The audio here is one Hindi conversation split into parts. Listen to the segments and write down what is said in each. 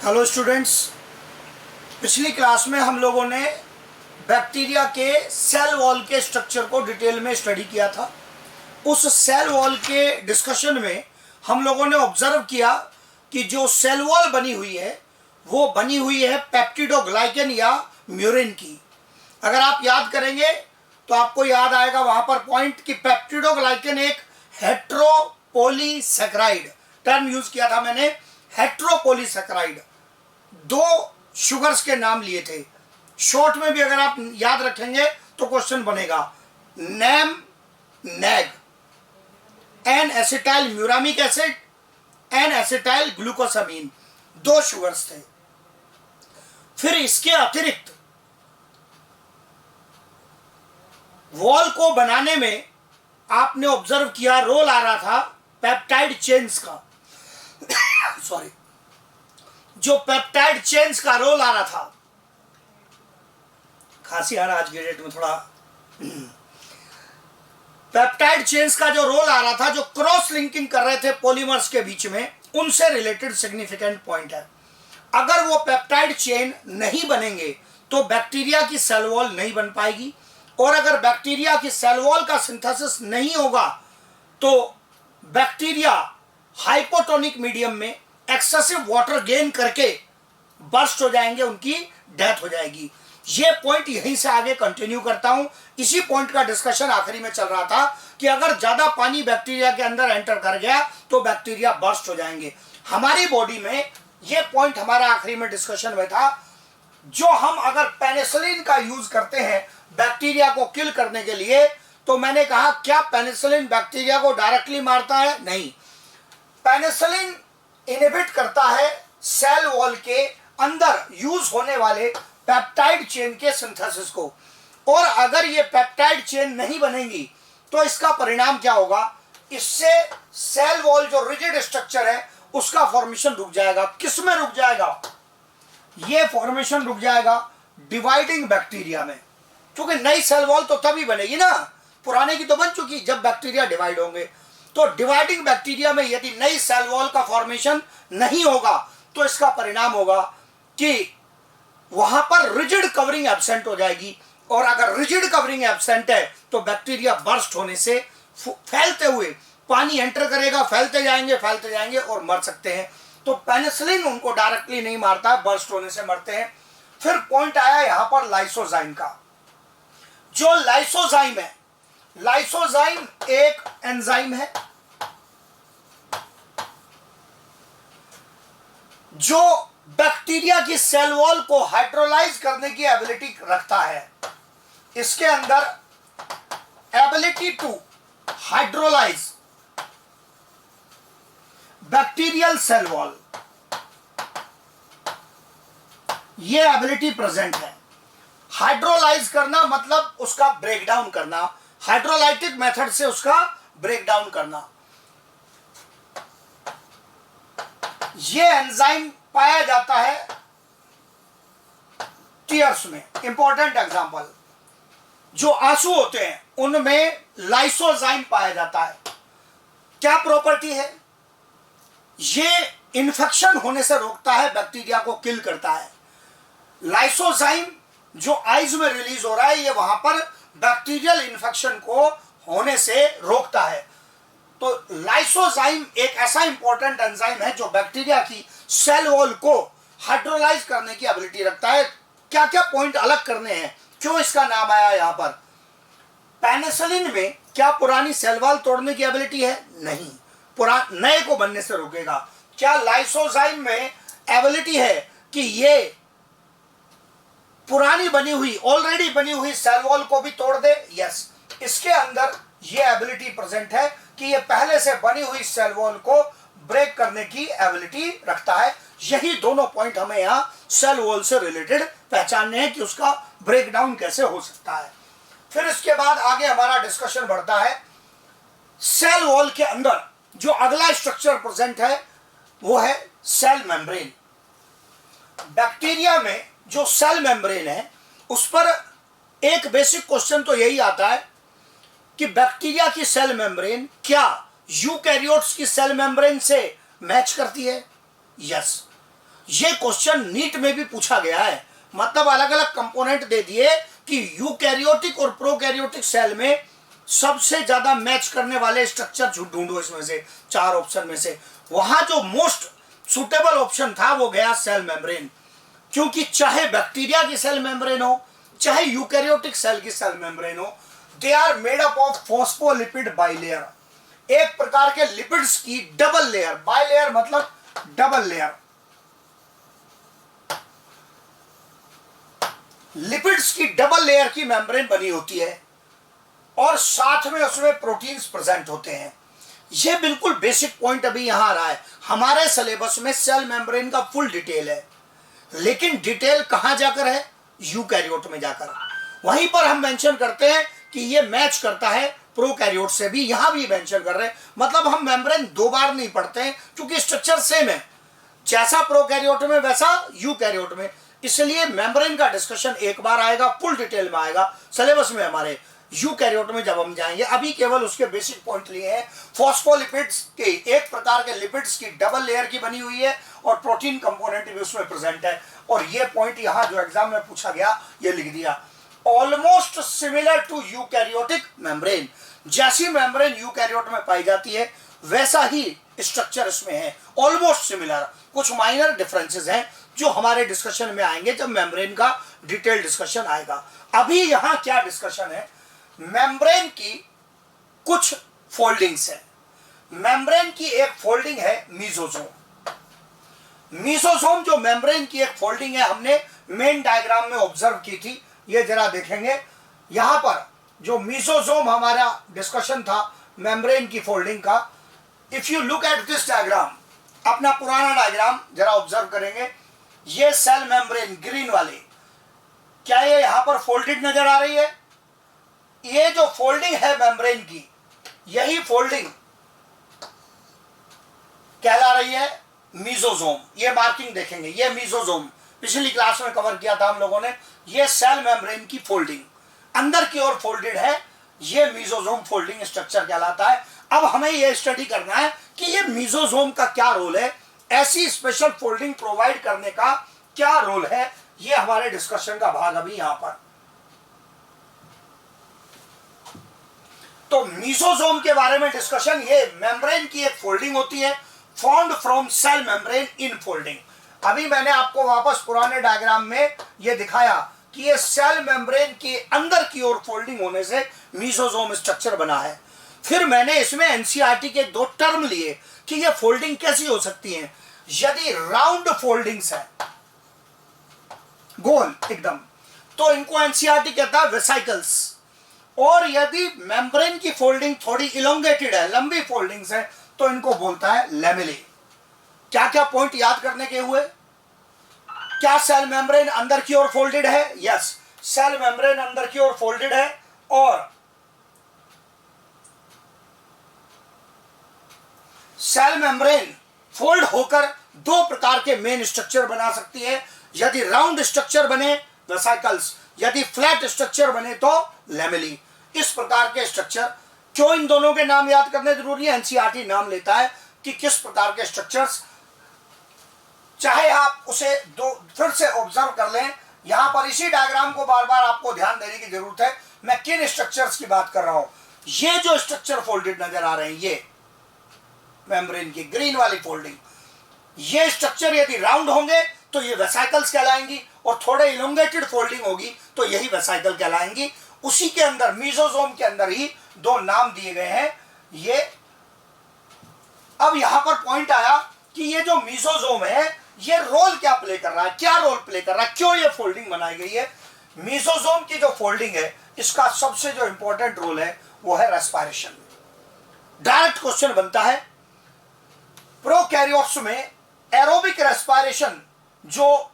हेलो स्टूडेंट्स, पिछली क्लास में हम लोगों ने बैक्टीरिया के सेल वॉल के स्ट्रक्चर को डिटेल में स्टडी किया था। उस सेल वॉल के डिस्कशन में हम लोगों ने ऑब्जर्व किया कि जो सेल वॉल बनी हुई है वो बनी हुई है पेप्टिडोग्लाइकन या म्यूरिन की। अगर आप याद करेंगे तो आपको याद आएगा वहां पर पॉइंट कि पेप्टिडोग्लाइकन एक हेट्रोपोलीसैकेराइड टर्म यूज किया था मैंने, हेट्रोपोलीसैकेराइड। दो शुगर्स के नाम लिए थे। शॉर्ट में भी अगर आप याद रखेंगे तो क्वेश्चन बनेगा NAM NAG, N acetyl muramic acid, N acetyl glucosamine, दो शुगर्स थे। फिर इसके अतिरिक्त वॉल को बनाने में आपने ऑब्जर्व किया रोल आ रहा था पेप्टाइड चेन्स का सॉरी, जो पेप्टाइड चेन्स का रोल आ रहा था। खांसी आ रहा आज के डेट में थोड़ा। पेप्टाइड चेन्स का जो रोल आ रहा था, जो क्रॉस लिंकिंग कर रहे थे पॉलीमर्स के बीच में, उनसे रिलेटेड सिग्निफिकेंट पॉइंट है। अगर वो पेप्टाइड चेन नहीं बनेंगे तो बैक्टीरिया की सेल वॉल नहीं बन पाएगी, और अगर बैक्टीरिया की सेल वॉल का सिंथेसिस नहीं होगा तो बैक्टीरिया हाइपोटोनिक मीडियम में एक्सेसिव वाटर गेन करके बर्स्ट हो जाएंगे, उनकी डेथ हो जाएगी। ये पॉइंट यहीं से आगे कंटिन्यू करता हूं। इसी पॉइंट का डिस्कशन आखिरी में चल रहा था कि अगर ज्यादा पानी बैक्टीरिया के अंदर एंटर कर गया तो बैक्टीरिया बर्स्ट हो जाएंगे। हमारी बॉडी में ये पॉइंट हमारा आखिरी में डिस्कशन में था। जो हम अगर पेनिसिलिन का यूज करते हैं बैक्टीरिया को किल करने के लिए, तो मैंने कहा क्या पेनिसिलिन बैक्टीरिया को डायरेक्टली मारता है? नहीं। पेनिसिलिन इनहिबिट करता है सेल वॉल के अंदर यूज होने वाले पेप्टाइड चेन के सिंथेसिस को, और अगर ये पेप्टाइड चेन नहीं बनेगी तो इसका परिणाम क्या होगा? इससे सेल वॉल जो रिजिड स्ट्रक्चर है उसका फॉर्मेशन रुक जाएगा। किस में रुक जाएगा? ये फॉर्मेशन रुक जाएगा डिवाइडिंग बैक्टीरिया में, क्योंकि नई सेल वॉल तो तभी बनेगी ना, पुराने की तो बन चुकी जब बैक्टीरिया डिवाइड होंगे। तो डिवाइडिंग बैक्टीरिया में यदि नई सेल वॉल का फॉर्मेशन नहीं होगा तो इसका परिणाम होगा कि वहां पर रिजिड कवरिंग एब्सेंट हो जाएगी, और अगर रिजिड कवरिंग एब्सेंट है तो बैक्टीरिया बर्स्ट होने से फैलते हुए पानी एंटर करेगा, फैलते जाएंगे और मर सकते हैं। तो पेनिसिलिन उनको डायरेक्टली नहीं मारता, बर्स्ट होने से मरते हैं। फिर पॉइंट आया यहां पर लाइसोजाइम का। जो लाइसोजाइम है, लाइसोजाइम एक एंजाइम है जो बैक्टीरिया की सेल वॉल को हाइड्रोलाइज करने की एबिलिटी रखता है। इसके अंदर ability to hydrolyse bacterial cell wall, यह एबिलिटी प्रेजेंट है। हाइड्रोलाइज करना मतलब उसका ब्रेकडाउन करना, हाइड्रोलाइटिक मेथड से उसका ब्रेकडाउन करना। यह एंजाइम पाया जाता है टीयर्स में। इंपॉर्टेंट एग्जांपल, जो आंसू होते हैं उनमें लाइसोजाइम पाया जाता है। क्या प्रॉपर्टी है? ये इन्फेक्शन होने से रोकता है, बैक्टीरिया को किल करता है। लाइसोजाइम जो आइज में रिलीज हो रहा है, ये वहां पर बैक्टीरियल इन्फेक्शन को होने से रोकता है। तो लाइसोजाइम एक ऐसा इंपॉर्टेंट एंजाइम है जो बैक्टीरिया की सेल वॉल को हाइड्रोलाइज करने की एबिलिटी रखता है। क्या क्या पॉइंट अलग करने हैं, क्यों इसका नाम आया यहां पर? पेनिसिलिन में क्या पुरानी सेल वॉल तोड़ने की एबिलिटी है? नहीं, नए को बनने से रोकेगा। क्या लाइसोजाइम में एबिलिटी है कि ये पुरानी बनी हुई, ऑलरेडी बनी हुई सेल वॉल को भी तोड़ दे? यस, इसके अंदर ये एबिलिटी प्रेजेंट है कि ये पहले से बनी हुई सेल वॉल को ब्रेक करने की एबिलिटी रखता है। यही दोनों पॉइंट हमें यहां सेल वॉल से रिलेटेड पहचानने हैं कि उसका ब्रेकडाउन कैसे हो सकता है। फिर इसके बाद आगे हमारा डिस्कशन बढ़ता है सेल वॉल के अंदर जो अगला स्ट्रक्चर प्रेजेंट है वो है सेल मेम्ब्रेन। बैक्टीरिया में जो सेल मेम्ब्रेन है उस पर एक बेसिक क्वेश्चन तो यही आता है कि बैक्टीरिया की सेल मेम्ब्रेन क्या यूकैरियोट्स की सेल मेम्ब्रेन से मैच करती है? यस। ये क्वेश्चन नीट में भी पूछा गया है, मतलब अलग अलग कंपोनेंट दे दिए कि यूकैरियोटिक और प्रोकैरियोटिक सेल में सबसे ज्यादा मैच करने वाले स्ट्रक्चर ढूंढो इसमें से 4 ऑप्शन में से। वहां जो मोस्ट सुटेबल ऑप्शन था वो गया सेल मेम्ब्रेन, क्योंकि चाहे बैक्टीरिया की सेल मेम्ब्रेन हो चाहे यूकैरियोटिक सेल की सेल मेम्ब्रेन हो, they are made up of phospholipid bilayer, एक प्रकार के लिपिड्स की डबल लेयर, बाइलेयर मतलब डबल लेयर, लिपिड्स की डबल लेयर की मेम्ब्रेन बनी होती है और साथ में उसमें प्रोटीन्स प्रेजेंट होते हैं। यह बिल्कुल बेसिक पॉइंट अभी यहां आ रहा है। हमारे सिलेबस में सेल मेम्ब्रेन का फुल डिटेल है, लेकिन डिटेल कहां जाकर है? यूकैरियोट में जाकर। वहीं पर हम मेंशन करते हैं कि यह मैच करता है प्रोकैरियोट से भी, यहां भी मेंशन कर रहे हैं, मतलब हम मेम्ब्रेन 2 बार नहीं पढ़ते हैं क्योंकि स्ट्रक्चर सेम है, जैसा प्रोकैरियोट में वैसा यूकैरियोट में। इसलिए मेम्ब्रेन का डिस्कशन एक बार आएगा, फुल डिटेल में आएगा सिलेबस में हमारे यूकैरियोट में जब हम जाएंगे। अभी केवल उसके बेसिक पॉइंट लिए हैं। फॉस्फोलिपिड्स के एक प्रकार के लिपिड्स की डबल लेयर की बनी हुई है और प्रोटीन कंपोनेंट भी उसमें प्रेजेंट है, और ये पॉइंट यहां जो एग्जाम में पूछा गया ये लिख दिया। Almost similar to eukaryotic membrane, जैसी मेम्ब्रेन यूकैरियोट में पाई जाती है वैसा ही स्ट्रक्चर इसमें है, ऑलमोस्ट सिमिलर। कुछ माइनर डिफरेंसेस हैं जो हमारे डिस्कशन में आएंगे जब मेम्ब्रेन का डिटेल डिस्कशन आएगा। अभी यहां क्या डिस्कशन है? मेम्ब्रेन की कुछ फोल्डिंग्स है। मेम्ब्रेन की एक फोल्डिंग है मीसोसोम। मीसोसोम जो मेम्ब्रेन की एक फोल्डिंग है, हमने मेन डायग्राम में ऑब्जर्व की थी, ये जरा देखेंगे। यहां पर जो मीसोसोम हमारा डिस्कशन था मेम्ब्रेन की फोल्डिंग का, if you look at this diagram, अपना पुराना डायग्राम जरा ऑब्जर्व करेंगे, ये सेल मेम्ब्रेन ग्रीन वाली, क्या ये यहां पर फोल्डेड नजर आ रही है? ये जो फोल्डिंग है मेम्ब्रेन की, यही फोल्डिंग कहला रही है मीसोसोम। ये मार्किंग देखेंगे, ये मीसोसोम पिछली क्लास में कवर किया था हम लोगों ने। ये सेल मेम्ब्रेन की फोल्डिंग अंदर की ओर फोल्डेड है, ये मीसोसोम फोल्डिंग स्ट्रक्चर कहलाता है। अब हमें यह स्टडी करना है कि ये मीसोसोम का क्या रोल है, ऐसी स्पेशल फोल्डिंग प्रोवाइड करने का क्या रोल है, ये हमारे डिस्कशन का भाग अभी यहां पर। तो मीसोसोम के बारे में डिस्कशन, ये मेम्ब्रेन की एक फोल्डिंग होती है formed from cell membrane in folding. अभी मैंने आपको वापस पुराने डायग्राम में ये दिखाया कि ये सेल मेम्ब्रेन के अंदर की ओर फोल्डिंग होने से मीसोसोम स्ट्रक्चर बना है। फिर मैंने इसमें एनसीईआरटी के 2 टर्म लिए कि ये फोल्डिंग कैसी हो सकती है। यदि राउंड फोल्डिंग्स है, गोल एकदम, तो इनको एनसीईआरटी कहता है वेसिकल्स, और यदि मेम्ब्रेन की फोल्डिंग थोड़ी इलोंगेटेड है, लंबी फोल्डिंग्स है, तो इनको बोलता है लेमेले। क्या क्या पॉइंट याद करने के हुए? क्या सेल मेम्ब्रेन अंदर की ओर फोल्डेड है? यस, सेल मेम्ब्रेन अंदर की ओर फोल्डेड है, और सेल मेम्ब्रेन फोल्ड होकर 2 प्रकार के मेन स्ट्रक्चर बना सकती है। यदि राउंड स्ट्रक्चर बने वेसिकल्स, यदि फ्लैट स्ट्रक्चर बने तो लेमेली। इस प्रकार के स्ट्रक्चर, क्यों इन दोनों के नाम याद करने जरूरी है? एनसीईआरटी नाम लेता है कि किस प्रकार के स्ट्रक्चर्स, चाहे आप उसे फिर से ऑब्जर्व कर लें। यहां पर इसी डायग्राम को बार बार आपको ध्यान देने की जरूरत है, मैं किन स्ट्रक्चर्स की बात कर रहा हूं। ये जो स्ट्रक्चर फोल्डेड नजर आ रहे हैं, ये मेम्ब्रेन की ग्रीन वाली फोल्डिंग, ये स्ट्रक्चर यदि राउंड होंगे तो ये वेसिकल्स कहलाएंगी, और थोड़े इलोंगेटेड फोल्डिंग होगी तो यही वेसिकल कहलाएंगी। उसी के अंदर मीसोसोम के अंदर ही 2 नाम दिए गए हैं ये। अब यहां पर पॉइंट आया कि ये जो मीसोसोम है ये रोल क्या प्ले कर रहा है, क्या रोल प्ले कर रहा है, क्यों ये फोल्डिंग बनाई गई है? मीसोसोम की जो फोल्डिंग है, इसका सबसे जो इंपॉर्टेंट रोल है वो है रेस्पिरेशन। डायरेक्ट क्वेश्चन बनता है, प्रोकैरियोट्स में एरोबिक रेस्पिरेशन जो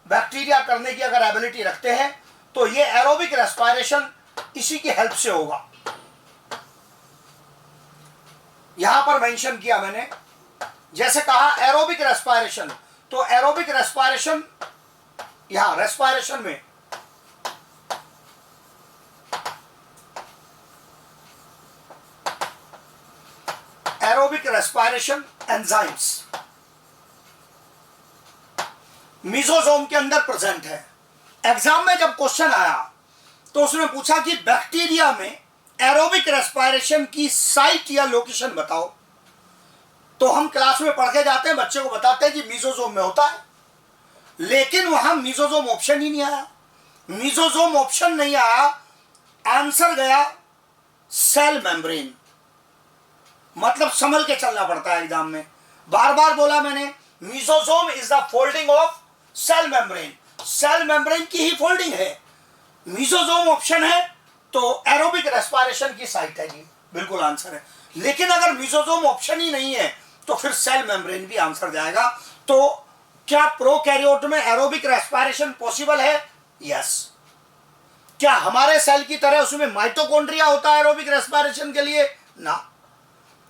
बैक्टीरिया करने की अगर एबिलिटी रखते हैं, तो ये एरोबिक रेस्पिरेशन इसी की हेल्प से होगा। यहां पर मेंशन किया मैंने, जैसे कहा एरोबिक रेस्पिरेशन, तो एरोबिक रेस्पिरेशन, यहां रेस्पिरेशन में एरोबिक रेस्पिरेशन एंजाइम्स, मीजोजोम के अंदर प्रेजेंट है। एग्जाम में जब क्वेश्चन आया तो उसने पूछा कि बैक्टीरिया में एरोबिक रेस्पिरेशन की साइट या लोकेशन बताओ। तो हम क्लास में पढ़ के जाते हैं, बच्चे को बताते हैं कि मीजोजोम में होता है, लेकिन वहां मीजोजोम ऑप्शन ही नहीं आया। मीजोजोम ऑप्शन नहीं आया, आंसर गया सेल मेम्ब्रेन। मतलब संभल के चलना पड़ता है एग्जाम में। बार बार बोला मैंने, mesosome is the folding of cell membrane. Cell membrane की ही फोल्डिंग है। मीजोजोम ऑप्शन है तो एरोबिक रेस्पिरेशन की साइट है जी, बिल्कुल आंसर है। लेकिन अगर मीजोजोम ऑप्शन ही नहीं है तो फिर सेल मेम्ब्रेन भी आंसर जाएगा। तो क्या प्रोकैरियोट में एरोबिक रेस्पिरेशन पॉसिबल है? यस। क्या हमारे सेल की तरह उसमें माइटोकॉन्ड्रिया होता है एरोबिक रेस्पिरेशन के लिए? ना।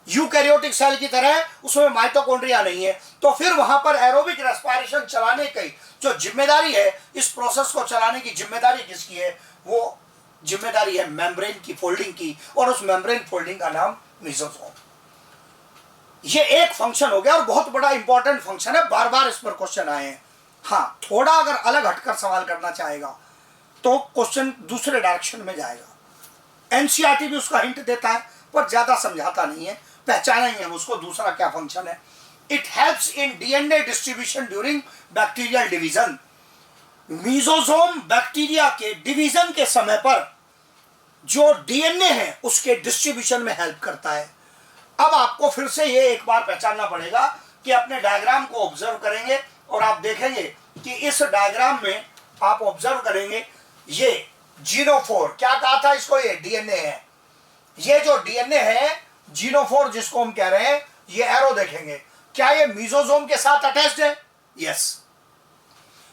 यूकैरियोटिक सेल की तरह उसमें माइटोकॉन्ड्रिया नहीं है। तो फिर वहां पर एरोबिक रेस्पिरेशन चलाने की जो जिम्मेदारी है, इस प्रोसेस को चलाने की जिम्मेदारी किसकी है? वो जिम्मेदारी है मेम्ब्रेन की फोल्डिंग की, और उस मेम्ब्रेन फोल्डिंग का नाम मीजोजोम। ये एक फंक्शन हो गया और बहुत बड़ा इंपॉर्टेंट फंक्शन है, बार बार इस पर क्वेश्चन आए हैं। हाँ, थोड़ा अगर अलग हटकर सवाल करना चाहेगा तो क्वेश्चन दूसरे डायरेक्शन में जाएगा। एनसीईआरटी भी उसका हिंट देता है पर ज्यादा समझाता नहीं है, पहचानेंगे उसको दूसरा क्या फंक्शन है। It helps in DNA distribution during bacterial division. Mesosome bacteria के डिवीजन के समय पर जो डीएनए है उसके डिस्ट्रीब्यूशन में हेल्प करता है। अब आपको फिर से ये एक बार पहचानना पड़ेगा कि अपने डायग्राम को ऑब्जर्व करेंगे और आप देखेंगे कि इस डायग्राम में आप ऑब्जर्व करेंगे, ये जीनोफोर, क्या कहा था इसको? ये डीएनए है। ये जो डीएनए है जीनोफोर जिसको हम कह रहे हैं, ये एरो देखेंगे, क्या ये मीजोजोम के साथ अटैच्ड है? यस।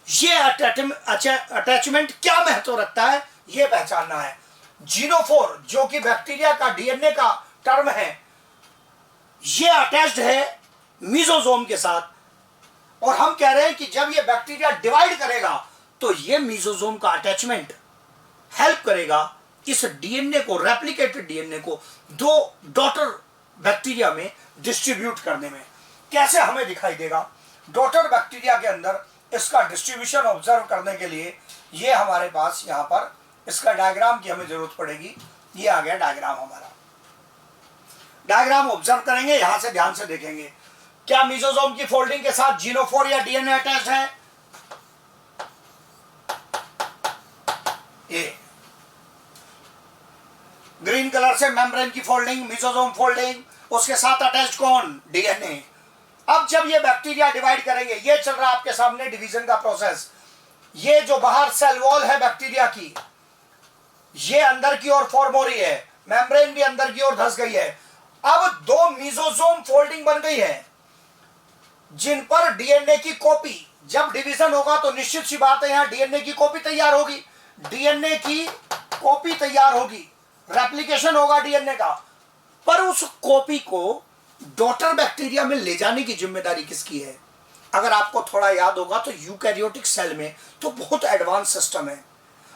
ये अटैचमेंट क्या महत्व रखता है ये पहचानना है। जीनोफोर जो कि बैक्टीरिया का डीएनए का टर्म है, ये अटैच्ड है मीजोजोम के साथ, और हम कह रहे हैं कि जब ये बैक्टीरिया डिवाइड करेगा तो ये मीजोजोम का अटैचमेंट हेल्प करेगा इस डीएनए को, रेप्लिकेटेड डीएनए को दो डॉटर बैक्टीरिया में डिस्ट्रीब्यूट करने में। कैसे हमें दिखाई देगा? डॉटर बैक्टीरिया के अंदर इसका डिस्ट्रीब्यूशन ऑब्जर्व करने के लिए ये हमारे पास यहाँ पर इसका डायग्राम की हमें जरूरत पड़ेगी। ये आ गया डायग्राम हमारा। डायग्राम ऑब्जर्व करेंगे, यहां से ध्यान से देखेंगे, क्या मीजोजोम की फोल्डिंग के साथ जीनोफोर या डीएनए अटैच है? ये ग्रीन कलर से मेम्ब्रेन की फोल्डिंग, मीजोजोम फोल्डिंग, उसके साथ अटैच कौन? डीएनए। अब जब ये बैक्टीरिया डिवाइड करेंगे, ये चल रहा है आपके सामने डिवीजन का प्रोसेस। ये जो बाहर सेल वॉल है बैक्टीरिया की, ये अंदर की ओर फॉर्म हो रही है, मेम्ब्रेन भी अंदर की ओर धंस गई है। अब दो मीजोजोम फोल्डिंग बन गई है जिन पर डीएनए की कॉपी, जब डिवीजन होगा तो निश्चित सी बात है यहां डीएनए की कॉपी तैयार होगी, डीएनए की कॉपी तैयार होगी, रेप्लिकेशन होगा डीएनए का। पर उस कॉपी को डॉटर बैक्टीरिया में ले जाने की जिम्मेदारी किसकी है? अगर आपको थोड़ा याद होगा तो यूकैरियोटिक सेल में तो बहुत एडवांस सिस्टम है,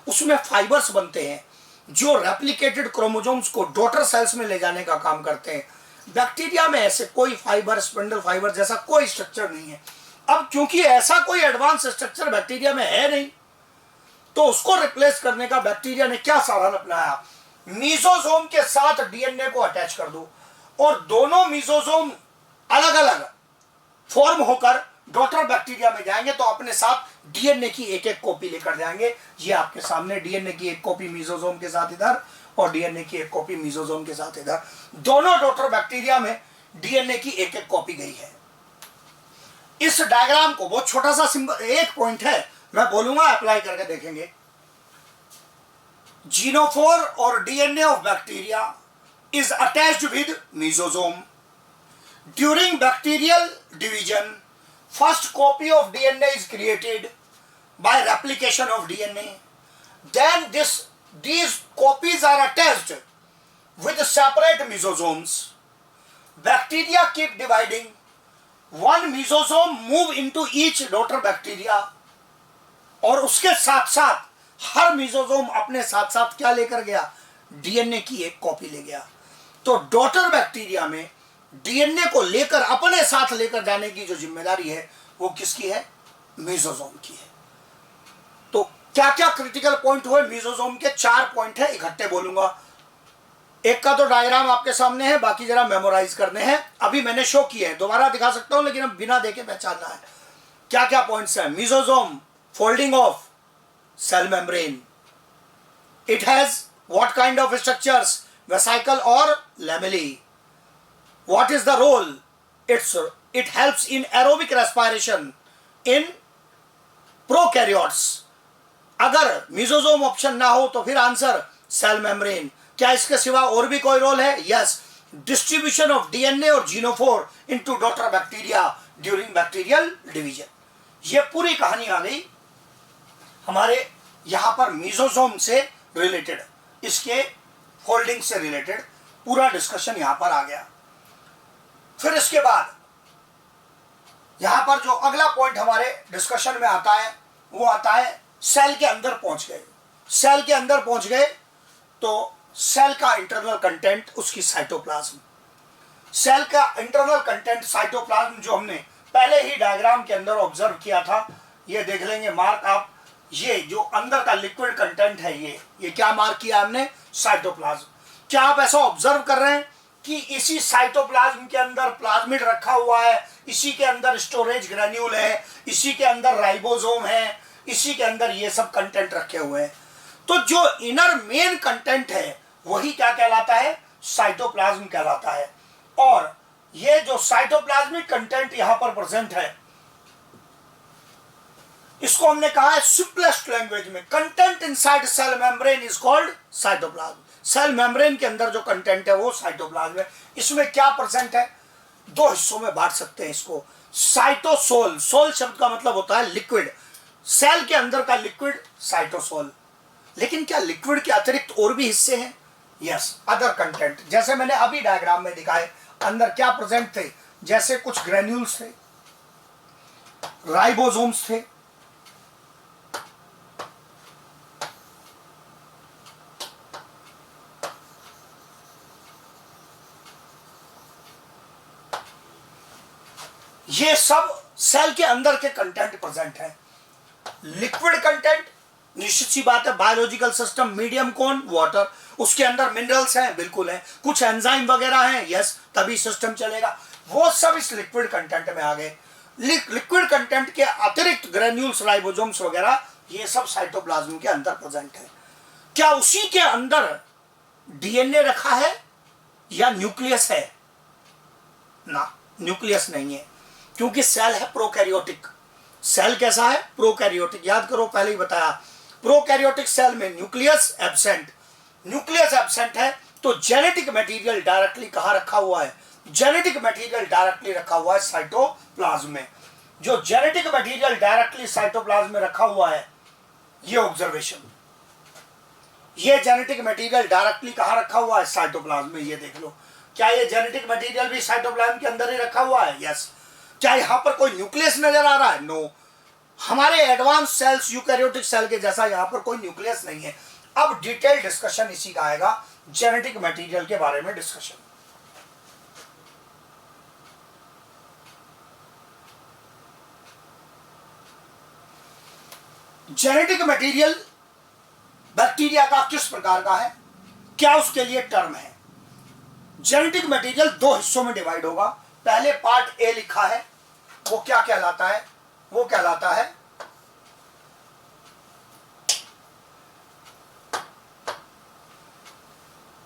उसमें फाइबर्स बनते हैं जो रेप्लिकेटेड क्रोमोसोम्स को डॉटर सेल्स में ले जाने का काम करते हैं। बैक्टीरिया में ऐसे कोई फाइबर, स्पिंडल फाइबर जैसा कोई स्ट्रक्चर नहीं है। अब क्योंकि ऐसा कोई एडवांस स्ट्रक्चर बैक्टीरिया में है नहीं, तो उसको रिप्लेस करने का बैक्टीरिया ने क्या साधन अपनाया? मीजोजोम के साथ डीएनए को अटैच कर दो और दोनों मीजोजोम अलग अलग फॉर्म होकर डॉटर बैक्टीरिया में जाएंगे तो अपने साथ डीएनए की एक एक कॉपी लेकर जाएंगे। ये आपके सामने डीएनए की एक कॉपी मीजोजोम के साथ इधर और डीएनए की एक कॉपी मीजोजोम के साथ इधर, दोनों डॉटर बैक्टीरिया में डीएनए की एक एक कॉपी गई है। इस डायग्राम को बहुत छोटा सा सिंबल, एक पॉइंट है मैं बोलूंगा, अप्लाई करके देखेंगे। जीनोफोर और DNA of bacteria is attached with mesosome. During bacterial division, first copy of DNA is created by replication of DNA. Then these copies are attached with separate mesosomes. Bacteria keep dividing. One mesosome move into each daughter bacteria. और उसके साथ साथ हर मेसोसोम अपने साथ साथ क्या लेकर गया? डीएनए की एक कॉपी ले गया। तो डॉटर बैक्टीरिया में डीएनए को लेकर अपने साथ लेकर जाने की जो जिम्मेदारी है वो किसकी है? मेसोसोम की है। तो क्या क्या क्रिटिकल पॉइंट हुए मेसोसोम के? 4 पॉइंट है, इकट्ठे बोलूंगा। एक का तो डायग्राम आपके सामने है, बाकी जरा मेमोराइज करने हैं। अभी मैंने शो किए हैं, दोबारा दिखा सकता हूं, लेकिन अब बिना देखे पहचानना है क्या क्या पॉइंट्स हैं। Mesosome, folding of cell membrane, it has what kind of structures, vesicle और lamellae. What is the role? It helps in aerobic respiration in prokaryotes. अगर मेसोसोम ऑप्शन ना हो तो फिर आंसर सेल मेम्ब्रेन। क्या इसके सिवा और भी कोई रोल है? यस, डिस्ट्रीब्यूशन ऑफ डीएनए और genophore into daughter bacteria during bacterial division. ये पूरी कहानी आ गई हमारे यहां पर मेसोसोम से रिलेटेड, इसके फोल्डिंग से रिलेटेड पूरा डिस्कशन यहां पर आ गया। फिर इसके बाद यहां पर जो अगला पॉइंट हमारे डिस्कशन में आता है वो आता है सेल के अंदर पहुंच गए। सेल के अंदर पहुंच गए तो सेल का इंटरनल कंटेंट, उसकी साइटोप्लाज्म। सेल का इंटरनल कंटेंट साइटोप्लाज्म जो हमने पहले ही डायग्राम के अंदर ऑब्जर्व किया था, ये देख लेंगे मार्क आप। ये जो अंदर का लिक्विड कंटेंट है, ये क्या मार्क किया हमने? साइटोप्लाज्म। क्या आप ऐसा ऑब्जर्व कर रहे हैं कि इसी साइटोप्लाज्म के अंदर प्लाज्मिड रखा हुआ है, इसी के अंदर स्टोरेज ग्रेन्यूल है, इसी के अंदर राइबोसोम है, इसी के अंदर ये सब कंटेंट रखे हुए हैं। तो जो इनर मेन कंटेंट है वही क्या कहलाता है? साइटोप्लाज्म कहलाता है। और ये जो साइटोप्लाज्मिक कंटेंट यहां पर प्रेजेंट है, इसको हमने कहा है सिंपलेस्ट लैंग्वेज में, content inside cell membrane is called cytoplasm. Cell membrane के अंदर जो कंटेंट है वो साइटोप्लाज्म है। इसमें क्या प्रेजेंट है? 2 हिस्सों में बांट सकते हैं इसको। साइटोसोल, सोल शब्द का मतलब होता है लिक्विड, सेल के अंदर का लिक्विड साइटोसोल। लेकिन क्या लिक्विड के अतिरिक्त और भी हिस्से हैं? Yes, other content. जैसे मैंने अभी डायग्राम में दिखाए, अंदर क्या प्रेजेंट थे? जैसे कुछ ग्रेन्यूल्स थे, राइबोसोम्स थे, ये सब सेल के अंदर के कंटेंट प्रेजेंट है। लिक्विड कंटेंट, निश्चित सी बात है, बायोलॉजिकल सिस्टम, मीडियम कौन? वाटर। उसके अंदर मिनरल्स हैं, बिल्कुल हैं, कुछ एंजाइम वगैरह हैं, यस, तभी सिस्टम चलेगा। वो सब इस लिक्विड कंटेंट में आ गए। लिक्विड कंटेंट के अतिरिक्त ग्रेन्यूल्स, राइबोसोम्स वगैरह, ये सब साइटोप्लाज्म के अंदर प्रेजेंट है। क्या उसी के अंदर डीएनए रखा है या न्यूक्लियस है? ना, न्यूक्लियस नहीं है, क्योंकि सेल है प्रोकैरियोटिक। सेल कैसा है? प्रोकैरियोटिक। याद करो, पहले ही बताया, प्रोकैरियोटिक सेल में न्यूक्लियस एब्सेंट। न्यूक्लियस एब्सेंट है तो जेनेटिक मटेरियल डायरेक्टली कहां रखा हुआ है? जेनेटिक मटेरियल डायरेक्टली रखा हुआ है साइटोप्लाज्म में। जो जेनेटिक मटेरियल डायरेक्टली साइटोप्लाज्म में रखा हुआ है, ये ऑब्जर्वेशन, ये जेनेटिक मटेरियल डायरेक्टली कहां रखा हुआ है? साइटोप्लाज्म में। ये देख लो, क्या ये जेनेटिक मटेरियल भी साइटोप्लाज्म के अंदर ही रखा हुआ है? यस। क्या यहां पर कोई न्यूक्लियस नजर आ रहा है? नो। हमारे एडवांस सेल्स, यूकैरियोटिक सेल के जैसा यहां पर कोई न्यूक्लियस नहीं है। अब डिटेल डिस्कशन इसी का आएगा, जेनेटिक मटेरियल के बारे में डिस्कशन। जेनेटिक मटेरियल बैक्टीरिया का किस प्रकार का है? क्या उसके लिए टर्म है? जेनेटिक मटेरियल 2 हिस्सों में डिवाइड होगा। पहले पार्ट ए लिखा है, वो क्या कहलाता है? वो कहलाता है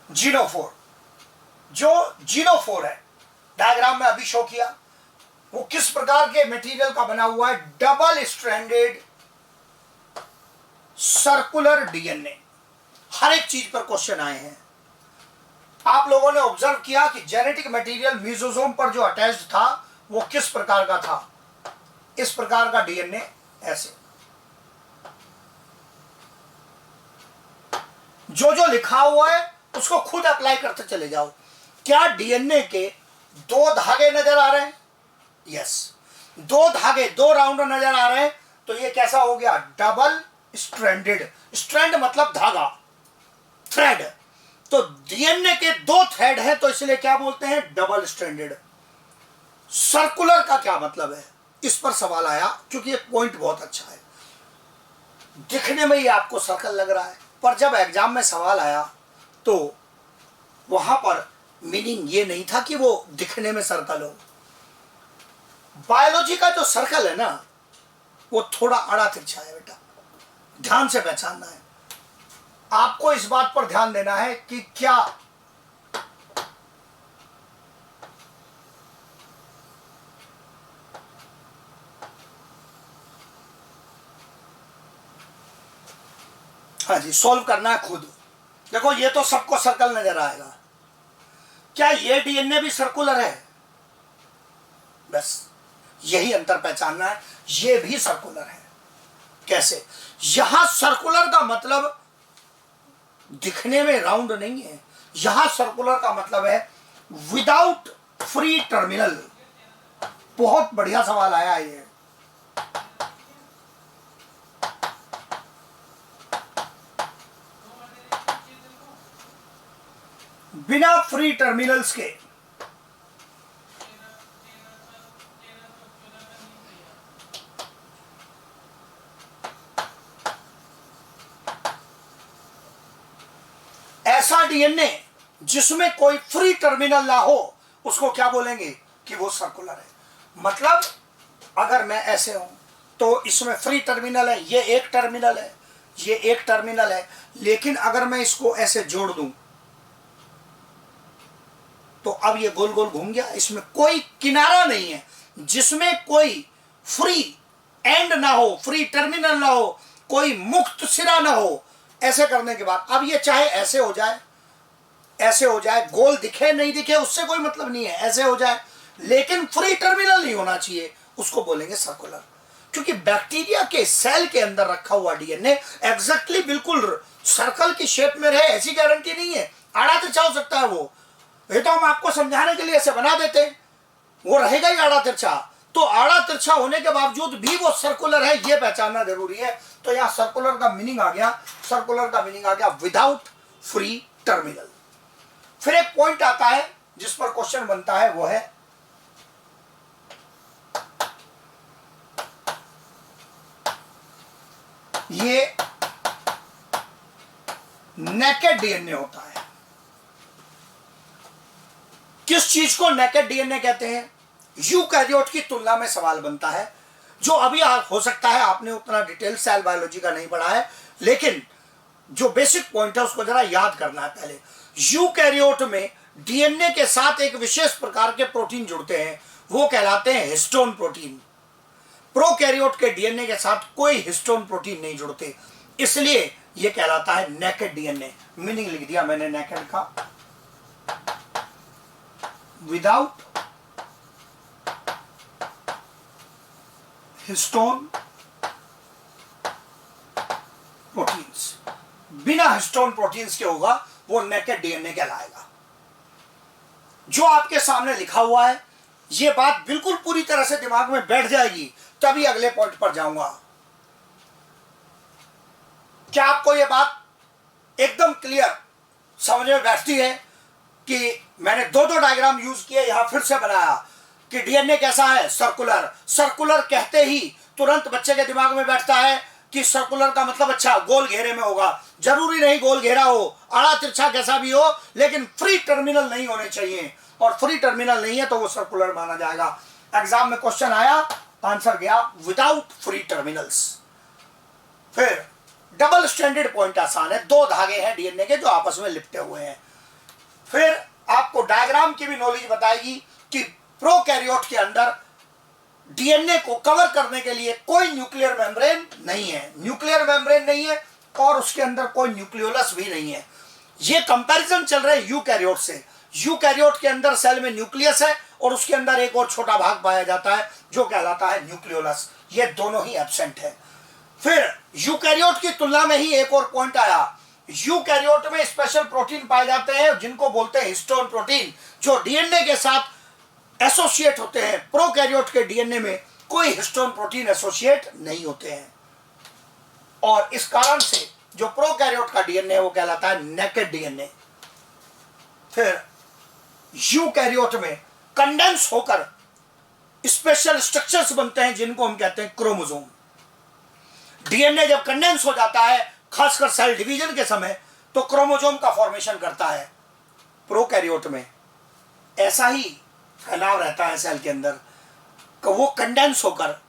जीनोफोर। जो जीनोफोर है, डायग्राम में अभी शो किया, वो किस प्रकार के मटेरियल का बना हुआ है? Double stranded circular DNA. हर एक चीज पर क्वेश्चन आए हैं। आप लोगों ने ऑब्जर्व किया कि जेनेटिक मटेरियल मेसोसोम पर जो अटैच्ड था वो किस प्रकार का था? इस प्रकार का डीएनए, ऐसे। जो जो लिखा हुआ है उसको खुद अप्लाई करते चले जाओ। क्या डीएनए के 2 धागे नजर आ रहे हैं? यस, 2 धागे, 2 राउंड नजर आ रहे हैं, तो ये कैसा हो गया? Double stranded. स्ट्रैंड मतलब धागा, थ्रेड। तो डीएनए के 2 थ्रेड है, तो इसलिए क्या बोलते हैं? Double stranded. सर्कुलर का क्या मतलब है? इस पर सवाल आया क्योंकि एक पॉइंट बहुत अच्छा है। दिखने में ये आपको सर्कल लग रहा है, पर जब एग्जाम में सवाल आया तो वहां पर मीनिंग ये नहीं था कि वो दिखने में सर्कल हो। बायोलॉजी का जो सर्कल है ना, वो थोड़ा आड़ा तिरछा है बेटा, ध्यान से पहचानना है। आपको इस बात पर ध्यान देना है कि क्या हाँ जी, सॉल्व करना है खुद। देखो ये तो सबको सर्कल नजर आएगा, क्या ये डीएनए भी सर्कुलर है? बस यही अंतर पहचानना है, ये भी सर्कुलर है। कैसे? यहां सर्कुलर का मतलब दिखने में राउंड नहीं है, यहां सर्कुलर का मतलब है विदाउट फ्री टर्मिनल। बहुत बढ़िया सवाल आया ये। बिना फ्री टर्मिनल्स के ऐसा डीएनए जिसमें कोई फ्री टर्मिनल ना हो, उसको क्या बोलेंगे कि वो सर्कुलर है। मतलब अगर मैं ऐसे हूं तो इसमें फ्री टर्मिनल है, ये एक टर्मिनल है, ये एक टर्मिनल है, लेकिन अगर मैं इसको ऐसे जोड़ दूं तो अब ये गोल गोल घूम गया, इसमें कोई किनारा नहीं है, जिसमें कोई फ्री एंड ना हो, फ्री टर्मिनल ना हो, कोई मुक्त सिरा ना हो। ऐसे करने के बाद अब ये चाहे ऐसे हो जाए, ऐसे हो जाए, गोल दिखे नहीं दिखे उससे कोई मतलब नहीं है, ऐसे हो जाए, लेकिन फ्री टर्मिनल नहीं होना चाहिए, उसको बोलेंगे सर्कुलर। क्योंकि बैक्टीरिया के सेल के अंदर रखा हुआ डीएनए एग्जैक्टली बिल्कुल सर्कल की शेप में रहे ऐसी गारंटी नहीं है, आड़ा तिरछा हो सकता है। वो ये तो हम आपको समझाने के लिए ऐसे बना देते, वो रहेगा ही आड़ा तिरछा। तो आड़ा तिरछा होने के बावजूद भी वो सर्कुलर है, ये पहचानना जरूरी है। तो यहां सर्कुलर का मीनिंग आ गया, सर्कुलर का मीनिंग आ गया विदाउट फ्री टर्मिनल। फिर एक पॉइंट आता है जिस पर क्वेश्चन बनता है, वो है ये नेकेड डीएनए होता है। किस चीज को नेकेड डीएनए कहते हैं? यूकैरियोट की तुलना में सवाल बनता है, जो अभी हो सकता है आपने उतना डिटेल सेल बायोलॉजी का नहीं पढ़ा है, लेकिन जो बेसिक पॉइंट है उसको जरा याद करना है पहले। यूकैरियोट में डीएनए के साथ एक विशेष प्रकार के प्रोटीन जुड़ते हैं, वो कहलाते हैं हिस्टोन प्रोटीन। प्रोकैरियोट के डीएनए के साथ कोई हिस्टोन प्रोटीन नहीं जुड़ते, इसलिए यह कहलाता है नेकेड डीएनए। मीनिंग लिख दिया मैंने नेकेड का, विदाउट हिस्टोन प्रोटीन्स, बिना हिस्टोन प्रोटीन्स के होगा, वो नेकेड डीएनए कहलाएगा। जो आपके सामने लिखा हुआ है, ये बात बिल्कुल पूरी तरह से दिमाग में बैठ जाएगी, तभी अगले पॉइंट पर जाऊंगा। क्या आपको यह बात एकदम क्लियर समझ में बैठती है कि मैंने दो डायग्राम यूज किए, यहां फिर से बनाया कि डीएनए कैसा है? सर्कुलर। सर्कुलर कहते ही तुरंत बच्चे के दिमाग में बैठता है कि सर्कुलर का मतलब अच्छा गोल घेरे में होगा। जरूरी नहीं गोल घेरा हो, आड़ा तिरछा कैसा भी हो, लेकिन फ्री टर्मिनल नहीं होने चाहिए, और फ्री टर्मिनल नहीं है तो वो सर्कुलर माना जाएगा। एग्जाम में क्वेश्चन आया, आंसर गया विदाउट फ्री टर्मिनल्स। फिर डबल स्ट्रैंडेड पॉइंट आसान है, दो धागे हैं डीएनए के जो आपस में लिपटे हुए हैं। फिर आपको डायग्राम की भी नॉलेज बताएगी कि प्रोकैरियोट के अंदर डीएनए को कवर करने के लिए कोई न्यूक्लियर मेम्ब्रेन नहीं है, न्यूक्लियर मेम्ब्रेन नहीं है, और उसके अंदर कोई न्यूक्लियोलस भी नहीं है। ये कंपैरिजन चल रहे हैं यूकैरियोट से। यूकैरियोट के अंदर सेल में न्यूक्लियस है और उसके अंदर एक और छोटा भाग पाया जाता है जो कहलाता है न्यूक्लियोलस। ये दोनों ही एब्सेंट है। फिर यूकैरियोट की तुलना में ही एक और पॉइंट आया, यूकैरियोट में स्पेशल प्रोटीन पाए जाते हैं जिनको बोलते हैं हिस्टोन प्रोटीन, जो डीएनए के साथ एसोसिएट होते हैं। प्रोकैरियोट के डीएनए में कोई हिस्टोन प्रोटीन एसोसिएट नहीं होते हैं, और इस कारण से जो प्रोकैरियोट का डीएनए है वो कहलाता है नेकेड डीएनए। फिर यूकैरियोट में कंडेंस होकर स्पेशल स्ट्रक्चर्स बनते हैं जिनको हम कहते हैं क्रोमोसोम। डीएनए जब कंडेंस हो जाता है, खासकर सेल डिवीजन के समय, तो क्रोमोसोम का फॉर्मेशन करता है। प्रोकैरियोट में ऐसा ही फैलाव रहता है सेल के अंदर, वो कंडेंस होकर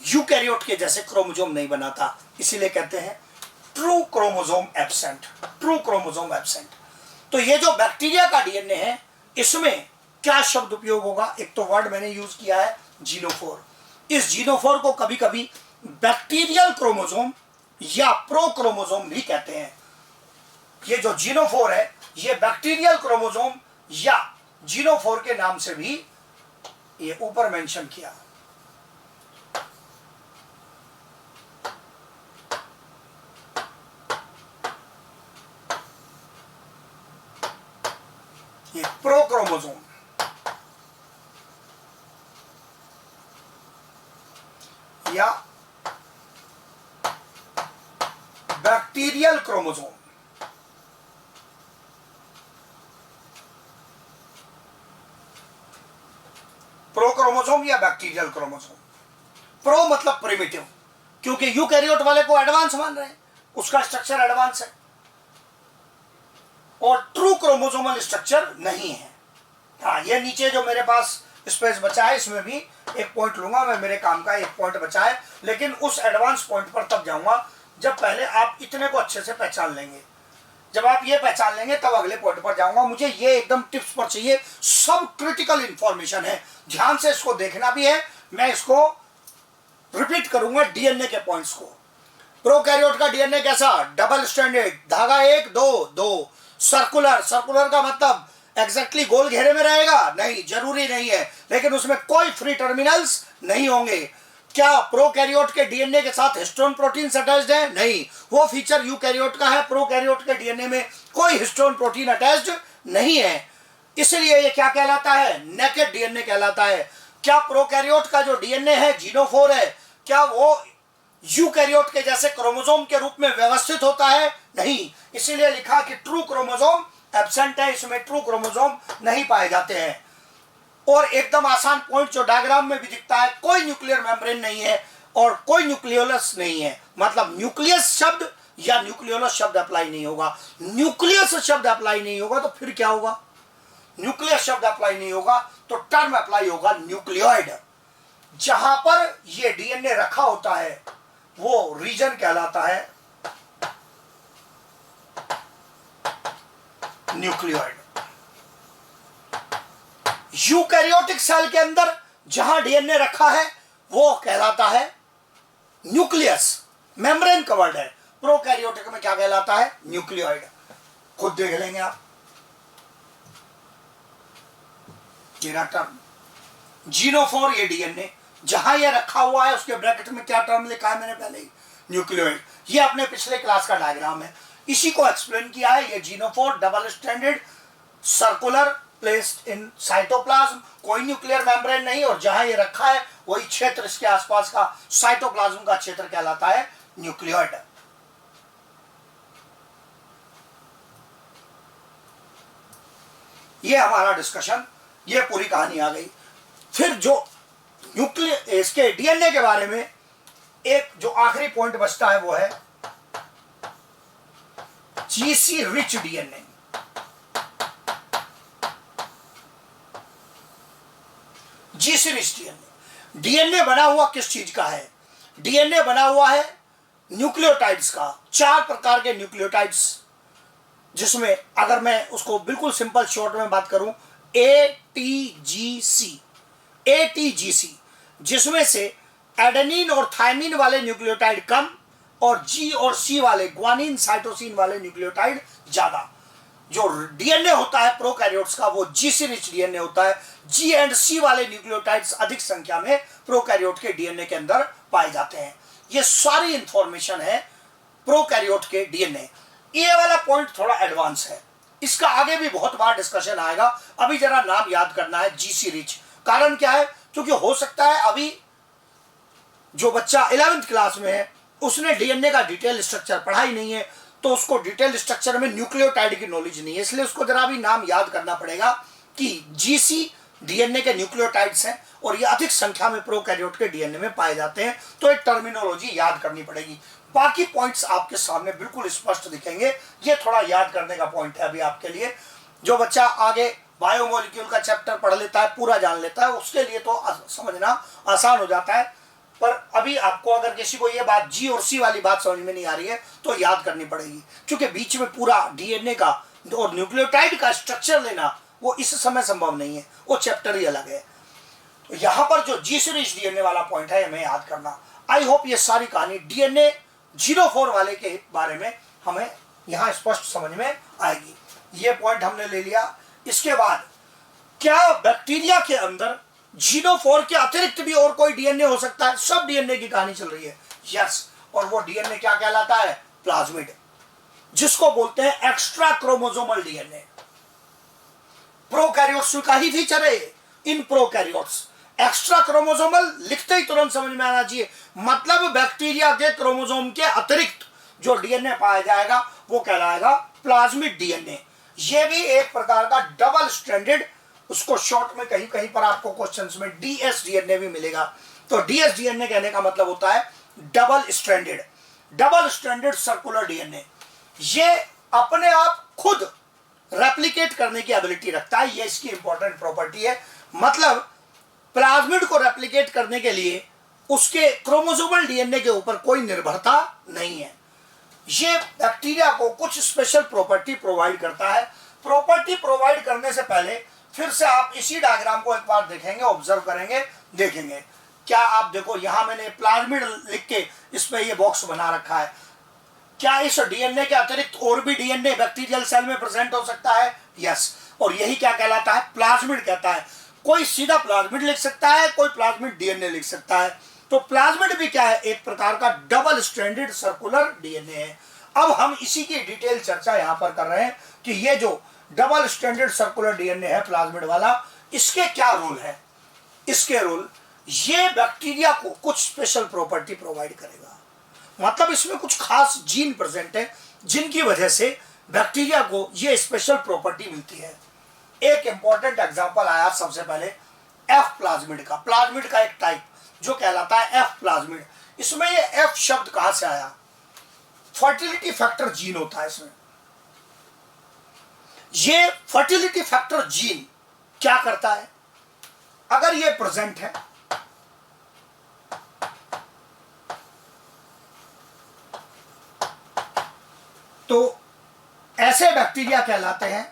यूकैरियोट के जैसे क्रोमोसोम नहीं बनाता, इसीलिए कहते हैं true chromosome absent. True chromosome absent. तो ये जो बैक्टीरिया का डीएनए है, इसमें क्या शब्द उपयोग होगा? एक तो वर्ड मैंने यूज किया है जीनोफोर। इस जीनोफोर को कभी कभी बैक्टीरियल क्रोमोसोम या प्रो क्रोमोसोम भी कहते हैं। ये जो जीनोफोर है, ये बैक्टीरियल क्रोमोसोम या जीनोफोर के नाम से भी ये ऊपर मेंशन किया। ये प्रो क्रोमोसोम या बैक्टीरियल क्रोमोसोम। प्रो क्रोमोसोम या बैक्टीरियल क्रोमोसोम। प्रो मतलब प्रिमिटिव, क्योंकि यूकैरियोट वाले को एडवांस मान रहे हैं, उसका स्ट्रक्चर एडवांस है, और ट्रू क्रोमोसोमल स्ट्रक्चर नहीं है। हाँ, ये नीचे जो मेरे पास स्पेस बचा है, इसमें भी एक पॉइंट लूंगा मैं, मेरे काम का एक पॉइंट बचा है, लेकिन उस एडवांस पॉइंट पर तब जाऊंगा जब पहले आप इतने को अच्छे से पहचान लेंगे। जब आप ये पहचान लेंगे तब अगले पॉइंट पर जाऊंगा। मुझे ये एकदम टिप्स पर चाहिए, सब क्रिटिकल इंफॉर्मेशन है, ध्यान से इसको देखना भी है। मैं इसको रिपीट करूंगा डीएनए के पॉइंट्स को। प्रोकैरियोट का डीएनए कैसा? डबल स्ट्रैंडेड, धागा 1 2 2। सर्कुलर, सर्कुलर का मतलब एग्जैक्टली गोल घेरे में रहेगा? नहीं, जरूरी नहीं है, लेकिन उसमें कोई फ्री टर्मिनल्स नहीं होंगे। क्या प्रोकैरियोट के डीएनए के साथ हिस्टोन प्रोटीन अटैच्ड है? नहीं, वो फीचर यूकैरियोट का है। प्रोकैरियोट के डीएनए में कोई हिस्टोन प्रोटीन अटैच्ड नहीं है, इसलिए ये क्या कहलाता है? नेकेड डीएनए कहलाता है। क्या प्रोकैरियोट का जो डीएनए है, जीनोफोर है, क्या वो यूकैरियोट के जैसे क्रोमोसोम के रूप में व्यवस्थित होता है? नहीं, इसीलिए लिखा कि ट्रू क्रोमोसोम एब्सेंट है, इसमें ट्रू क्रोमोसोम नहीं पाए जाते हैं। और एकदम आसान पॉइंट जो डायग्राम में भी दिखता है, कोई न्यूक्लियर मेम्ब्रेन नहीं है और कोई न्यूक्लियोलस नहीं है, मतलब न्यूक्लियस शब्द या न्यूक्लियोलस शब्द अप्लाई नहीं होगा। न्यूक्लियस शब्द अप्लाई नहीं होगा तो फिर क्या होगा? न्यूक्लियस शब्द अप्लाई नहीं होगा तो टर्म अप्लाई होगा न्यूक्लियोइड। जहां पर ये डीएनए रखा होता है वो रीजन कहलाता है न्यूक्लियोइड। यूकैरियोटिक सेल के अंदर जहां डीएनए रखा है वो कहलाता है न्यूक्लियस, मेम्ब्रेन कवर्ड है। प्रोकैरियोटिक में क्या कहलाता है? न्यूक्लियोइड। खुद देख लेंगे आप। तेरा टर्म जीनोफोर, ये डीएनए जहां ये रखा हुआ है उसके ब्रैकेट में क्या टर्म लिखा है मैंने पहले ही? न्यूक्लियोइड। ये अपने पिछले क्लास का डायग्राम है, इसी को एक्सप्लेन किया है। ये genophore double stranded, circular, placed in cytoplasm, कोई न्यूक्लियर मेम्ब्रेन नहीं, और जहां ये रखा है वही क्षेत्र, इसके आसपास का साइटोप्लाज्म का क्षेत्र कहलाता है न्यूक्लियोइड। ये हमारा डिस्कशन, ये पूरी कहानी आ गई। फिर जो न्यूक्लियर, इसके डीएनए के बारे में एक जो आखिरी पॉइंट बचता है वो है GC rich DNA. GC rich DNA, DNA बना हुआ किस चीज का है? डीएनए बना हुआ है न्यूक्लियोटाइड्स का, 4 प्रकार के न्यूक्लियोटाइड्स, जिसमें अगर मैं उसको बिल्कुल सिंपल शॉर्ट में बात करूं, एटीजीसी, एटीजीसी, जिसमें से एडेनिन और थायमिन वाले न्यूक्लियोटाइड कम और जी और सी वाले, ग्वानिन साइटोसिन वाले न्यूक्लियोटाइड ज्यादा। जो डीएनए होता है प्रोकैरियोट्स का वो जीसी रिच डीएनए होता है। जी एंड सी वाले न्यूक्लियोटाइड्स अधिक संख्या में प्रोकैरियोट के डीएनए के अंदर पाए जाते हैं। ये सारी इंफॉर्मेशन है प्रोकैरियोट के डीएनए। ये वाला पॉइंट थोड़ा एडवांस है, इसका आगे भी बहुत बार डिस्कशन आएगा। अभी जरा नाम याद करना है जीसी रिच। कारण क्या है? क्योंकि हो सकता है अभी जो बच्चा 11th क्लास में है उसने डीएनए का डिटेल स्ट्रक्चर पढ़ा ही नहीं है, तो उसको डिटेल स्ट्रक्चर में न्यूक्लियोटाइड की नॉलेज नहीं है, इसलिए उसको जरा भी नाम याद करना पड़ेगा कि जीसी डीएनए के न्यूक्लियोटाइड्स हैं और ये अधिक संख्या में प्रोकैरियोट के डीएनए में पाए जाते हैं। तो एक टर्मिनोलॉजी याद करनी पड़ेगी। बाकी पॉइंट्स आपके सामने बिल्कुल स्पष्ट दिखेंगे। ये थोड़ा याद करने का पॉइंट है अभी आपके लिए। जो बच्चा आगे बायोमोलिक्यूल का चैप्टर पढ़ लेता है, पूरा जान लेता है, उसके लिए तो समझना आसान हो जाता है। पर अभी आपको अगर किसी को ये बात जी और सी वाली बात समझ में नहीं आ रही है तो याद करनी पड़ेगी, क्योंकि बीच में पूरा डीएनए का और न्यूक्लियोटाइड का स्ट्रक्चर लेना वो इस समय संभव नहीं है, वो चैप्टर ही अलग है। तो यहाँ पर जो जी सीरीज डीएनए वाला पॉइंट है हमें याद करना। आई होप ये सारी कहानी डीएनए 04 वाले के बारे में हमें यहाँ स्पष्ट समझ में आएगी। ये पॉइंट हमने ले लिया। इसके बाद क्या बैक्टीरिया के अंदर 04 के अतिरिक्त भी और कोई डीएनए हो सकता है? सब डीएनए की कहानी चल रही है। यस, और वो डीएनए क्या कहलाता है? प्लाज्मिड, जिसको बोलते हैं एक्स्ट्रा क्रोमोसोमल डीएनए। प्रोकैरियोट्स का ही फीचर है इन प्रोकैरियोट्स। एक्स्ट्रा क्रोमोसोमल लिखते ही तुरंत समझ में आना चाहिए, मतलब बैक्टीरिया के क्रोमोसोम के अतिरिक्त जो डीएनए पाया जाएगा वो कहलाएगा प्लाज्मिड डीएनए। ये भी एक प्रकार का डबल स्ट्रैंडेड, उसको शॉर्ट में कहीं कहीं पर आपको क्वेश्चंस में डीएस डीएनए भी मिलेगा। तो डीएस डीएनए कहने का मतलब होता है डबल स्ट्रैंडेड सर्कुलर डीएनए। ये अपने आप खुद रेप्लिकेट करने की एबिलिटी रखता है, ये इसकी इंपॉर्टेंट प्रॉपर्टी है। मतलब प्लाज्मिड को रेप्लिकेट करने के लिए उसके क्रोमोसोमल डीएनए के ऊपर कोई निर्भरता नहीं है। ये बैक्टीरिया को कुछ स्पेशल प्रॉपर्टी प्रोवाइड करता है। प्रॉपर्टी प्रोवाइड करने से पहले फिर से आप इसी डायग्राम को एक बार देखेंगे, ऑब्जर्व करेंगे, देखेंगे। क्या आप देखो, यहां मैंने प्लाज्मिड लिख के इस पे ये बॉक्स बना रखा है। क्या इस डीएनए के अतिरिक्त और भी डीएनए बैक्टीरियल सेल में प्रेजेंट हो सकता है? यस, और यही क्या कहलाता है? प्लाज्मिड कहता है। कोई सीधा प्लाज्मिड लिख सकता है, कोई प्लाज्मिड डीएनए लिख सकता है। तो प्लाज्मिड भी क्या है? एक प्रकार का डबल स्ट्रैंडेड सर्कुलर डीएनए है। अब हम इसी की डिटेल चर्चा यहां पर कर रहे हैं कि ये जो डबल स्ट्रैंडेड सर्कुलर डीएनए है प्लाज्मिड वाला, इसके क्या रोल है? इसके रोल, ये बैक्टीरिया को कुछ स्पेशल प्रॉपर्टी प्रोवाइड करेगा। मतलब इसमें कुछ खास जीन प्रेजेंट है जिनकी वजह से बैक्टीरिया को ये स्पेशल प्रॉपर्टी मिलती है। एक इंपॉर्टेंट एग्जांपल आया सबसे पहले एफ प्लाज्मिड का। प्लाज्मिड का एक टाइप जो कहलाता है एफ प्लाज्मिड। इसमें ये एफ शब्द कहां से आया? फर्टिलिटी फैक्टर जीन होता है इसमें। ये फर्टिलिटी फैक्टर जीन क्या करता है? अगर ये प्रेजेंट है तो ऐसे बैक्टीरिया कहलाते हैं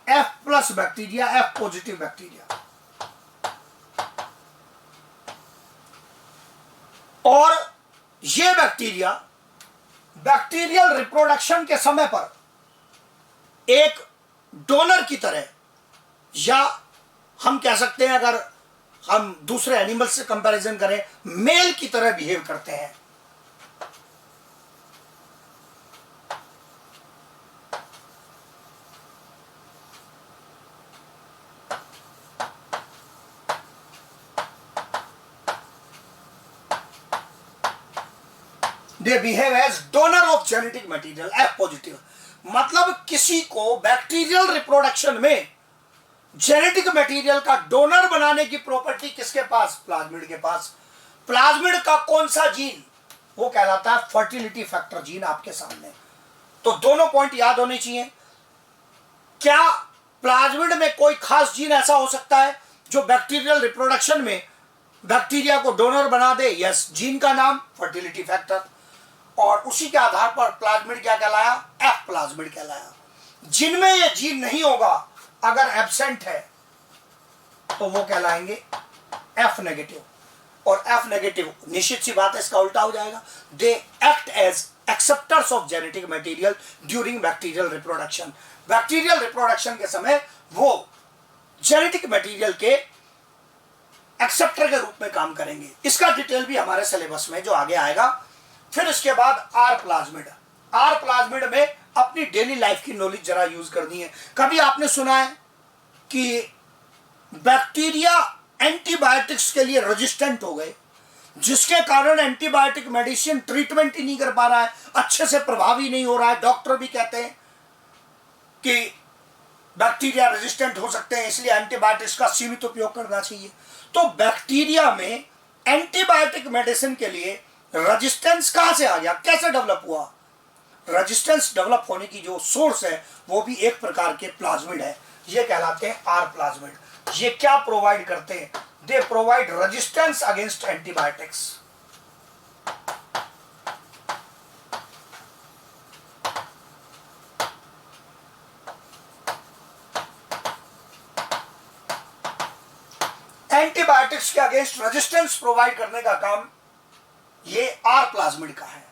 F plus bacteria, F positive bacteria. और ये बैक्टीरिया बैक्टीरियल रिप्रोडक्शन के समय पर एक डोनर की तरह, या हम कह सकते हैं अगर हम दूसरे एनिमल से कंपैरिजन करें, मेल की तरह बिहेव करते हैं। They behave as donor of genetic material, F positive। मतलब किसी को बैक्टीरियल रिप्रोडक्शन में जेनेटिक मटेरियल का डोनर बनाने की प्रॉपर्टी किसके पास? प्लाज्मिड के पास। प्लाज्मिड का कौन सा जीन? वो कहलाता है फर्टिलिटी फैक्टर जीन आपके सामने। तो दोनों पॉइंट याद होने चाहिए। क्या प्लाज्मिड में कोई खास जीन ऐसा हो सकता है जो बैक्टीरियल रिप्रोडक्शन में बैक्टीरिया को डोनर बना दे? यस, जीन का नाम फर्टिलिटी फैक्टर, और उसी के आधार पर प्लाज्मिड क्या कहलाया? एफ प्लाज्मिड कहलाया। जिनमें ये जीन नहीं होगा, अगर एब्सेंट है, तो वो कहलाएंगे एफ नेगेटिव। और एफ नेगेटिव निश्चित सी बात है इसका उल्टा हो जाएगा। They act as acceptors of genetic material during bacterial reproduction. Bacterial reproduction के समय वो जेनेटिक मटेरियल के एक्सेप्टर के रूप में काम करेंगे। इसका डिटेल भी हमारे सिलेबस में जो आगे आएगा। फिर इसके बाद आर प्लाज्मिड। आर प्लाज्मिड में अपनी डेली लाइफ की नॉलेज जरा यूज करनी है। कभी आपने सुना है कि बैक्टीरिया एंटीबायोटिक्स के लिए रेजिस्टेंट हो गए, जिसके कारण एंटीबायोटिक मेडिसिन ट्रीटमेंट ही नहीं कर पा रहा है, अच्छे से प्रभावी नहीं हो रहा है। डॉक्टर भी कहते हैं कि बैक्टीरिया रेजिस्टेंट हो सकते हैं, इसलिए एंटीबायोटिक्स का सीमित उपयोग करना चाहिए। तो बैक्टीरिया में एंटीबायोटिक मेडिसिन के लिए रेजिस्टेंस कहां से आ गया, कैसे डेवलप हुआ? रेजिस्टेंस डेवलप होने की जो सोर्स है वो भी एक प्रकार के प्लाज्मिड है, ये कहलाते हैं आर प्लाज्मिड। ये क्या प्रोवाइड करते हैं? They provide resistance against antibiotics. Antibiotics के अगेंस्ट रेजिस्टेंस प्रोवाइड करने का काम ये आर प्लाज्मिड का है।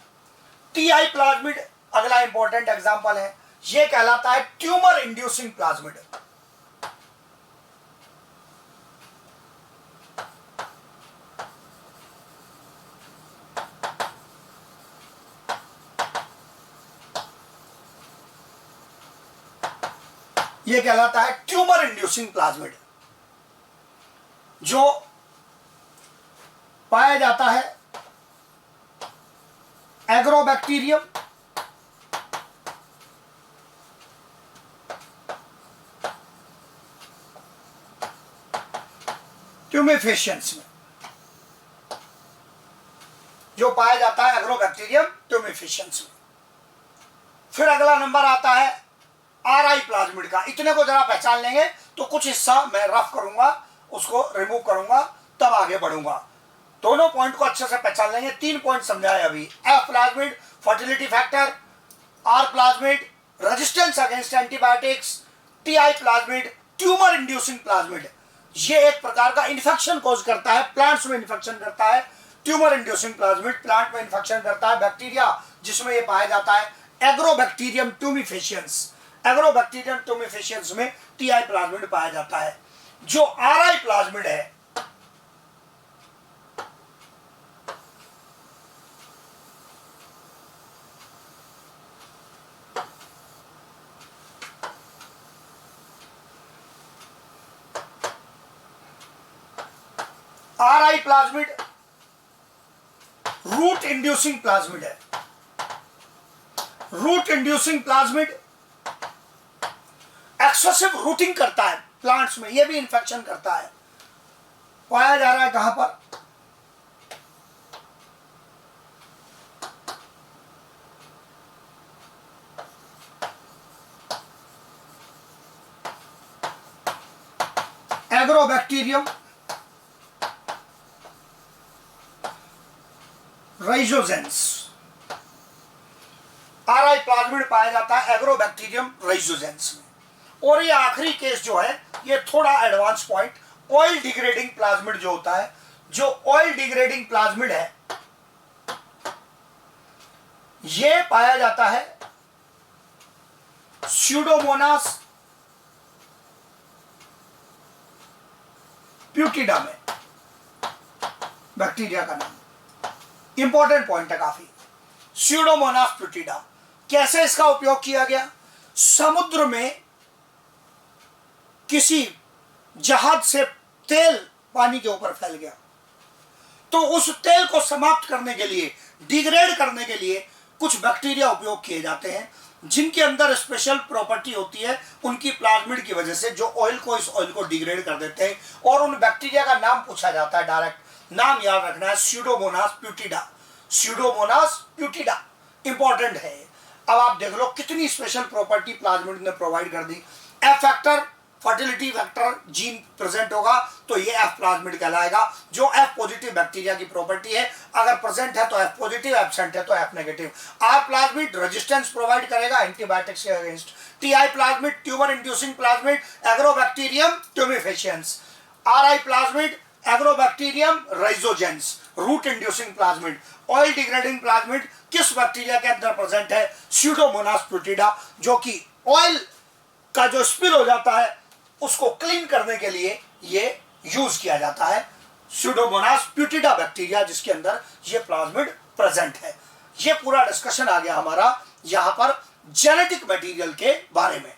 टीआई प्लाज्मिड अगला इंपॉर्टेंट एग्जांपल है, ये कहलाता है ट्यूमर इंड्यूसिंग प्लाज्मिड। ये कहलाता है ट्यूमर इंड्यूसिंग प्लाज्मिड, जो पाया जाता है एग्रोबैक्टीरियम, ट्यूमेफेशियंस में, जो पाया जाता है एग्रोबैक्टीरियम ट्यूमेफेशियंस में। फिर अगला नंबर आता है आर आई प्लाज्मिड का। इतने को जरा पहचान लेंगे तो कुछ हिस्सा मैं रफ करूंगा, उसको रिमूव करूंगा, तब आगे बढ़ूंगा। दोनों पॉइंट को अच्छे से पहचान लेंगे। 3 पॉइंट समझाए अभी। F plasmid fertility factor, R plasmid resistance against antibiotics, T I plasmid tumour inducing plasmid. ये एक प्रकार का इन्फेक्शन कॉज करता है, प्लांट्स में इन्फेक्शन करता है। ट्यूमर इंड्यूसिंग प्लाज्मिड प्लांट में इन्फेक्शन करता है। बैक्टीरिया जिसमें ये पाया जाता है एग्रोबैक्टीरियम ट्यूमेफेशियंस, एग्रोबैक्टीरियम ट्यूमेफेशियंस में टीआई प्लाज्मिड पाया जाता है। जो आरआई प्लाज्मिड है, Ri plasmid root inducing plasmid है। Root inducing plasmid excessive rooting करता है प्लांट्स में, यह भी इंफेक्शन करता है। पाया जा रहा है कहां पर? एग्रोबैक्टीरियम राइजोजेंस। आरआई प्लाज्मिड पाया जाता है एग्रोबैक्टीरियम राइजोजेंस में। और ये आखिरी केस जो है, ये थोड़ा advance point, oil degrading plasmid जो होता है, जो ऑयल डिग्रेडिंग प्लाज्मिड है, ये पाया जाता है स्यूडोमोनास प्यूटिडा में। बैक्टीरिया का नाम इंपॉर्टेंट पॉइंट है काफी, स्यूडोमोनास प्यूटिडा। कैसे इसका उपयोग किया गया? समुद्र में किसी जहाज से तेल पानी के ऊपर फैल गया, तो उस तेल को समाप्त करने के लिए, डिग्रेड करने के लिए कुछ बैक्टीरिया उपयोग किए जाते हैं, जिनके अंदर स्पेशल प्रॉपर्टी होती है उनकी प्लाज्मिड की वजह से, जो ऑयल को, इस ऑयल को डिग्रेड कर देते हैं। और उन बैक्टीरिया का नाम पूछा जाता है, डायरेक्ट नाम याद रखना है, Pseudomonas putida. Pseudomonas putida important है। अब आप देख लो कितनी स्पेशल प्रॉपर्टी प्लाज्मिड ने प्रोवाइड कर दी। F factor, fertility factor gene present होगा तो ये एफ प्लाज्मिड कहलाएगा, जो एफ पॉजिटिव बैक्टीरिया की प्रॉपर्टी है। अगर प्रेजेंट है तो एफ पॉजिटिव, एब्सेंट है तो F negative. R plasmid resistance provide करेगा एंटीबायोटिक्स के against. T I plasmid tumour inducing plasmid, Agrobacterium tumefaciens. R I plasmid Agrobacterium rhizogenes, root inducing plasmid. Oil degrading plasmid किस बैक्टीरिया के अंदर प्रेजेंट है? स्यूडोमोनास प्यूटिडा, जो कि ऑयल का जो स्पिल हो जाता है उसको क्लीन करने के लिए ये यूज किया जाता है। स्यूडोमोनास प्यूटिडा बैक्टीरिया जिसके अंदर ये प्लाज्मिड प्रेजेंट है। ये पूरा डिस्कशन आ गया हमारा यहां पर जेनेटिक मटेरियल के बारे में।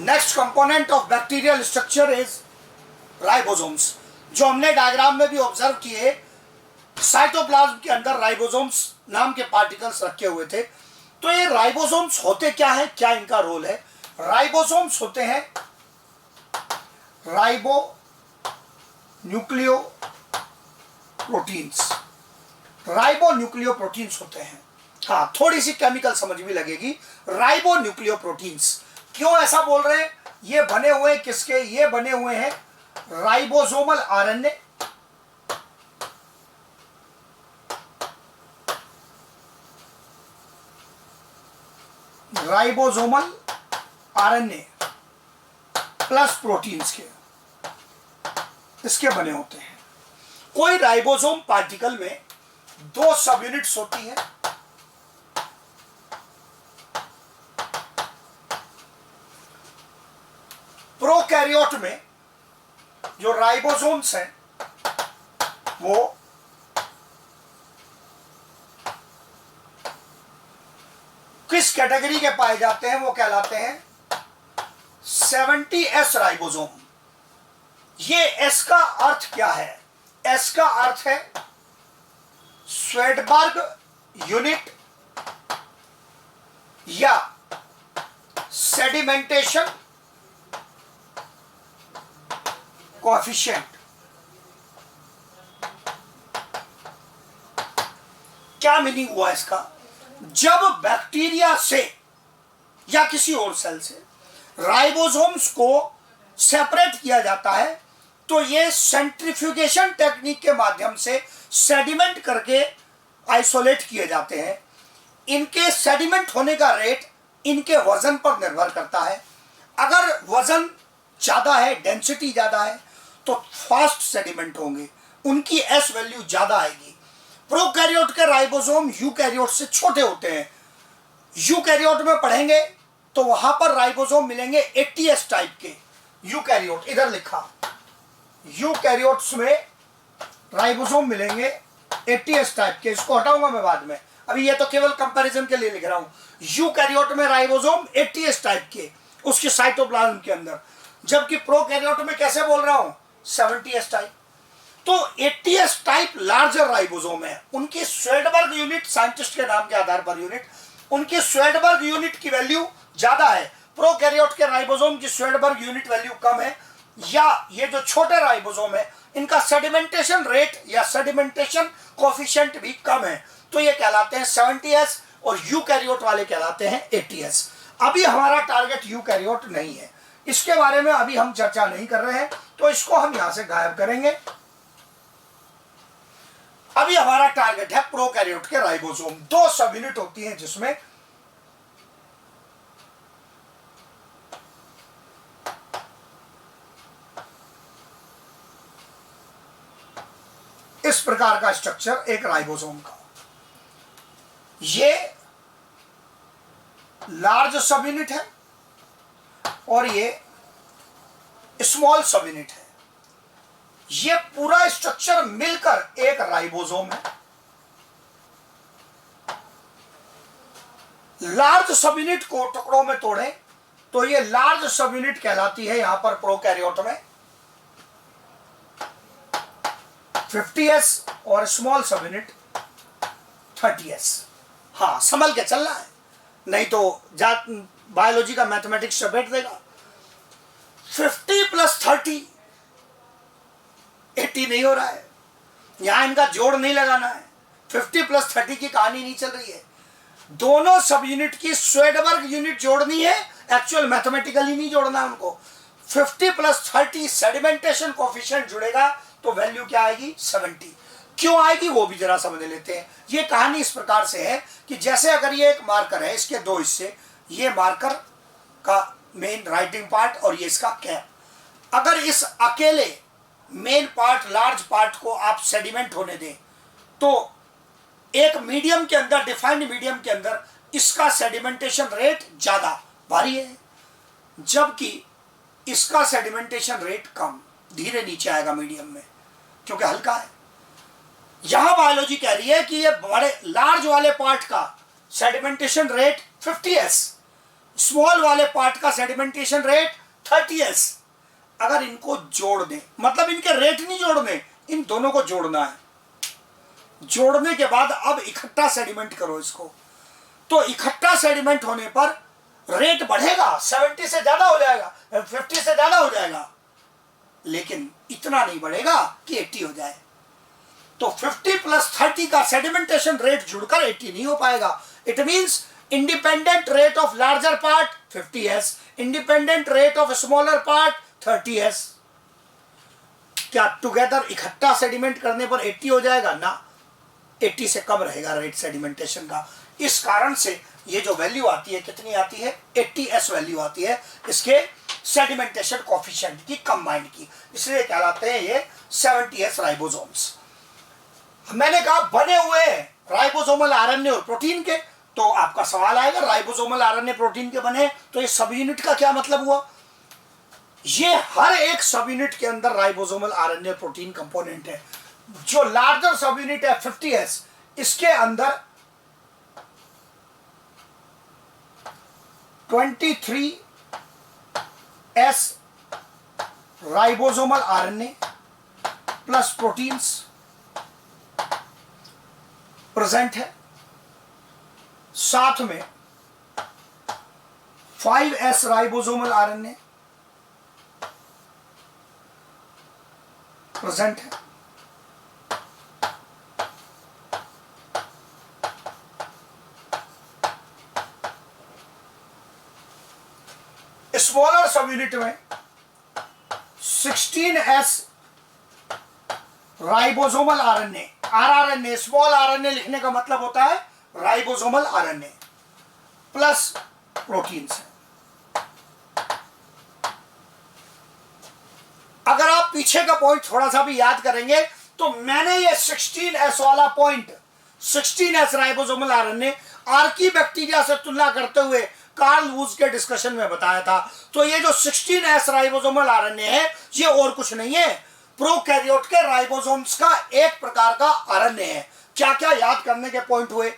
Next component of bacterial structure is ribosomes, जो हमने डायग्राम में भी ऑब्जर्व किए। साइटोप्लाज्म के अंदर राइबोसोम्स नाम के पार्टिकल्स रखे हुए थे। तो ये राइबोसोम्स होते क्या है, क्या इनका रोल है? राइबोसोम्स होते हैं ribo nucleo proteins, ribo nucleo proteins होते हैं। हाँ, थोड़ी सी केमिकल समझ भी लगेगी। राइबो न्यूक्लियो प्रोटीन्स क्यों ऐसा बोल रहे हैं? ये बने हुए किसके? ये बने हुए हैं ribosomal RNA, ribosomal RNA plus proteins के, इसके बने होते हैं। कोई राइबोसोम पार्टिकल में 2 सब यूनिट्स होती हैं। प्रोकैरियोट में जो राइबोसोम्स हैं वो किस कैटेगरी के पाए जाते हैं? वो कहलाते हैं 70S राइबोसोम। ये एस का अर्थ क्या है? एस का अर्थ है स्वेडबर्ग यूनिट या सेडिमेंटेशन कोएफिशिएंट। क्या मीनिंग हुआ इसका? जब बैक्टीरिया से या किसी और सेल से राइबोसोम्स को सेपरेट किया जाता है तो ये सेंट्रीफ्यूगेशन टेक्निक के माध्यम से सेडिमेंट करके आइसोलेट किए जाते हैं। इनके सेडिमेंट होने का रेट इनके वजन पर निर्भर करता है। अगर वजन ज्यादा है, डेंसिटी ज्यादा है, तो फास्ट सेडिमेंट होंगे, उनकी एस वैल्यू ज्यादा आएगी। प्रोकैरियोट के राइबोसोम यूकैरियोट से छोटे होते हैं। यूकैरियोट में पढ़ेंगे तो वहां पर राइबोसोम मिलेंगे 80S टाइप के। यूकैरियोट इधर लिखा, यूकैरियोट्स में राइबोसोम मिलेंगे 80S टाइप के। इसको हटाऊंगा मैं बाद में, अभी ये तो केवल कंपैरिजन के लिए लिख रहा हूं। यूकैरियोट में राइबोसोम 80S टाइप के उसके साइटोप्लाज्म के अंदर, जबकि प्रोकैरियोट में कैसे बोल रहा हूं 70S टाइप। तो 80S टाइप लार्जर राइबोसोम है। उनकी स्वेडबर्ग यूनिट, साइंटिस्ट के नाम के आधार पर यूनिट, उनकी स्वेडबर्ग यूनिट की वैल्यू ज्यादा है। प्रोकैरियोट के राइबोसोम की स्वेडबर्ग यूनिट वैल्यू कम है। या ये जो छोटे राइबोसोम है इनका सेडिमेंटेशन रेट या सेडिमेंटेशन कोएफिशिएंट भी कम है। तो ये कहलाते हैं 70S और यूकैरियोट वाले कहलाते हैं 80S। अभी हमारा टारगेट यूकैरियोट नहीं है, इसके बारे में अभी हम चर्चा नहीं कर रहे हैं, तो इसको हम यहां से गायब करेंगे। अभी हमारा टारगेट है प्रोकैरियोट के राइबोसोम। 2 सब यूनिट होती हैं जिसमें इस प्रकार का स्ट्रक्चर एक राइबोसोम का। ये लार्ज सब यूनिट है और ये स्मॉल सब यूनिट है। ये पूरा स्ट्रक्चर मिलकर एक राइबोसोम है। लार्ज सब यूनिट को टुकड़ों में तोड़ें तो ये लार्ज सब यूनिट कहलाती है यहां पर प्रोकैरियोट में 50S और स्मॉल सब यूनिट 30S। हाँ, संभल के चलना है, नहीं तो बायोलॉजी का मैथमेटिक्स चपेट देगा। 50 + 30 80 नहीं हो रहा है। यहां इनका जोड़ नहीं लगाना है। 50 + 30 की कहानी नहीं चल रही है। दोनों सब यूनिट की स्वेडबर्ग यूनिट जोड़नी है, एक्चुअल मैथमेटिकली नहीं जोड़ना उनको। 50 + 30 सेडिमेंटेशन कोएफिशिएंट जुड़ेगा तो वैल्यू क्या आएगी 70। क्यों आएगी वो भी जरा समझ लेते हैं। ये कहानी इस प्रकार से है कि जैसे अगर ये एक मार्कर है, इसके 2 हिस्से, ये मार्कर का मेन राइटिंग पार्ट और ये इसका कैप। अगर इस अकेले मेन पार्ट, लार्ज पार्ट को आप सेडिमेंट होने दें तो एक मीडियम के अंदर, डिफाइंड मीडियम के अंदर इसका सेडिमेंटेशन रेट ज्यादा भारी है, जबकि इसका सेडिमेंटेशन रेट कम, धीरे नीचे आएगा मीडियम में क्योंकि हल्का है। यहां बायोलॉजी कह रही है कि ये बड़े लार्ज वाले पार्ट का सेडिमेंटेशन रेट 50S, स्मॉल वाले पार्ट का सेडिमेंटेशन रेट 30s। अगर इनको जोड़ दें, मतलब इनके रेट नहीं जोड़ने, इन दोनों को जोड़ना है। जोड़ने के बाद अब इकट्ठा सेडिमेंट करो इसको, तो इकट्ठा सेडिमेंट होने पर रेट बढ़ेगा, 70 से ज्यादा हो जाएगा, 50 से ज्यादा हो जाएगा, लेकिन इतना नहीं बढ़ेगा कि 80 हो जाए। तो 50 + 30 का सेडिमेंटेशन रेट जुड़कर 80 नहीं हो पाएगा। It means independent rate of larger part 50s, independent rate of smaller part 30s। क्या टुगेदर इकट्ठा सेडिमेंट करने पर 80 हो जाएगा? ना, 80 से कम रहेगा रेट सेडिमेंटेशन का। इस कारण से ये जो वैल्यू आती है, कितनी आती है? 80s वैल्यू आती है इसके सेडिमेंटेशन कोफिशिएंट की, कंबाइंड की, इसलिए कहलाते हैं ये 70s राइबोसोम्स। मैंने कहा बने हुए राइबोसोमल आरएनए और प्रोटीन के, तो आपका सवाल आएगा राइबोसोमल आरएनए प्रोटीन के बने, तो ये सब यूनिट का क्या मतलब हुआ? ये हर एक सब यूनिट के अंदर राइबोसोमल आरएनए प्रोटीन कंपोनेंट है। जो लार्जर सब यूनिट है 50s, इसके अंदर 23s ribosomal RNA plus proteins present है। साथ में 5s राइबोसोमल आरएनए प्रेजेंट है। स्मॉलर सब यूनिट में 16s ribosomal RNA, rRNA, small RNA लिखने का मतलब होता है राइबोसोमल आरएनए प्लस प्रोटीन्स है। अगर आप पीछे का पॉइंट थोड़ा सा भी याद करेंगे तो मैंने ये 16s वाला point, 16s ribosomal RNA archaebacteria से तुलना करते हुए कार्ल वुज के डिस्कशन में बताया था। तो ये जो 16s राइबोसोमल आरएनए है, ये और कुछ नहीं है, प्रोकैरियोट के राइबोसोम्स का एक प्रकार का आरएनए है। क्या क्या याद करने के पॉइंट हुए?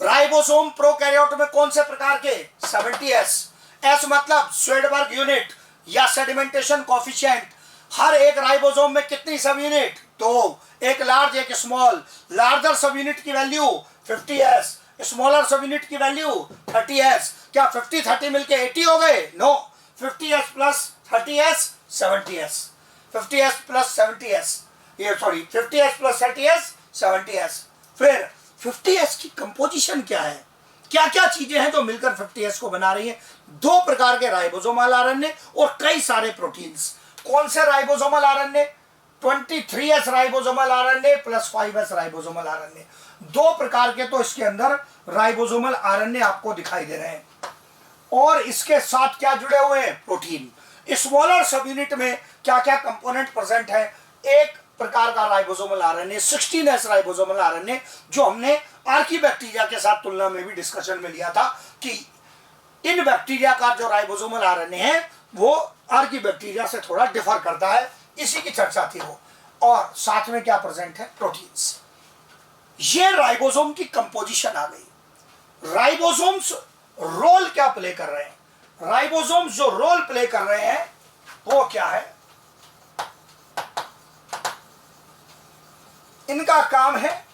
राइबोसोम प्रोकैरियोट में कौन से प्रकार के? 70s। एस मतलब स्वेडबर्ग यूनिट या सेडिमेंटेशन कोफिशिएंट। हर एक राइबोसोम में कितनी सब यूनिट? 2, एक लार्ज एक स्मॉल। लार्जर सब यूनिट की वैल्यू 50s, स्मॉलर सब यूनिट की वैल्यू 30s। क्या 50-30 मिलके 80 हो गए? No, 50s + 30s 70s, 50s + 70s, ये सॉरी 50s + 30s 70s। फिर 50s की कंपोजिशन क्या है? क्या क्या चीजें हैं जो मिलकर 50s को बना रही हैं? 2 प्रकार के राइबोसोमल आरएनए और कई सारे प्रोटीन्स। कौन से ribosomal RNA? 23s ribosomal RNA plus 5s ribosomal RNA. 2 प्रकार के तो इसके अंदर राइबोसोमल आरएनए आपको दिखाई दे रहे हैं, और इसके साथ क्या जुड़े हुए हैं? प्रोटीन। स्मॉलर सब यूनिट में क्या क्या कंपोनेंट प्रेजेंट है? एक प्रकार का ribosomal RNA, 16s ribosomal RNA, जो हमने आर्कीबैक्टीरिया के साथ तुलना में भी डिस्कशन में लिया था कि इन बैक्टीरिया का जो राइबोसोमल आरएनए है वो आर्कीबैक्टीरिया से थोड़ा डिफर करता है, इसी की चर्चा थी वो। और साथ में क्या प्रेजेंट है? प्रोटीन्स। ये राइबोसोम की कंपोजिशन आ गई। राइबोसोम्स रोल क्या प्ले कर रहे हैं? राइबोसोम्स जो रोल प्ले कर रहे हैं वो क्या है? इनका काम है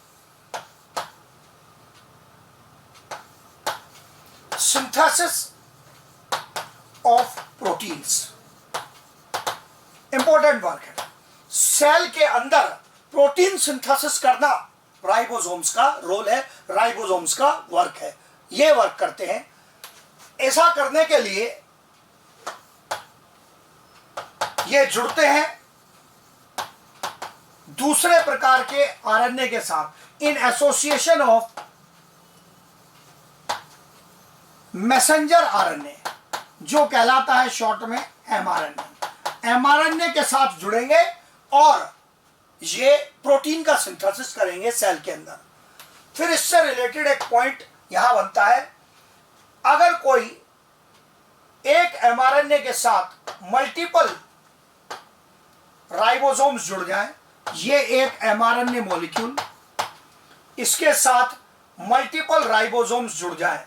synthesis of proteins. Important work है। सेल के अंदर प्रोटीन सिंथेसिस करना राइबोसोम्स का रोल है, राइबोसोम्स का वर्क है। ये वर्क करते हैं। ऐसा करने के लिए ये जुड़ते हैं दूसरे प्रकार के आरएनए के साथ in association of messenger RNA, जो कहलाता है शॉर्ट में एमआरएनए। एमआरएनए के साथ जुड़ेंगे और ये प्रोटीन का सिंथेसिस करेंगे सेल के अंदर। फिर इससे रिलेटेड एक पॉइंट यहां बनता है, अगर कोई एक एमआरएनए के साथ मल्टीपल राइबोसोम्स जुड़ जाएं, ये एक एमआरएनए मॉलिक्यूल, इसके साथ मल्टीपल राइबोसोम्स जुड़ जाएं,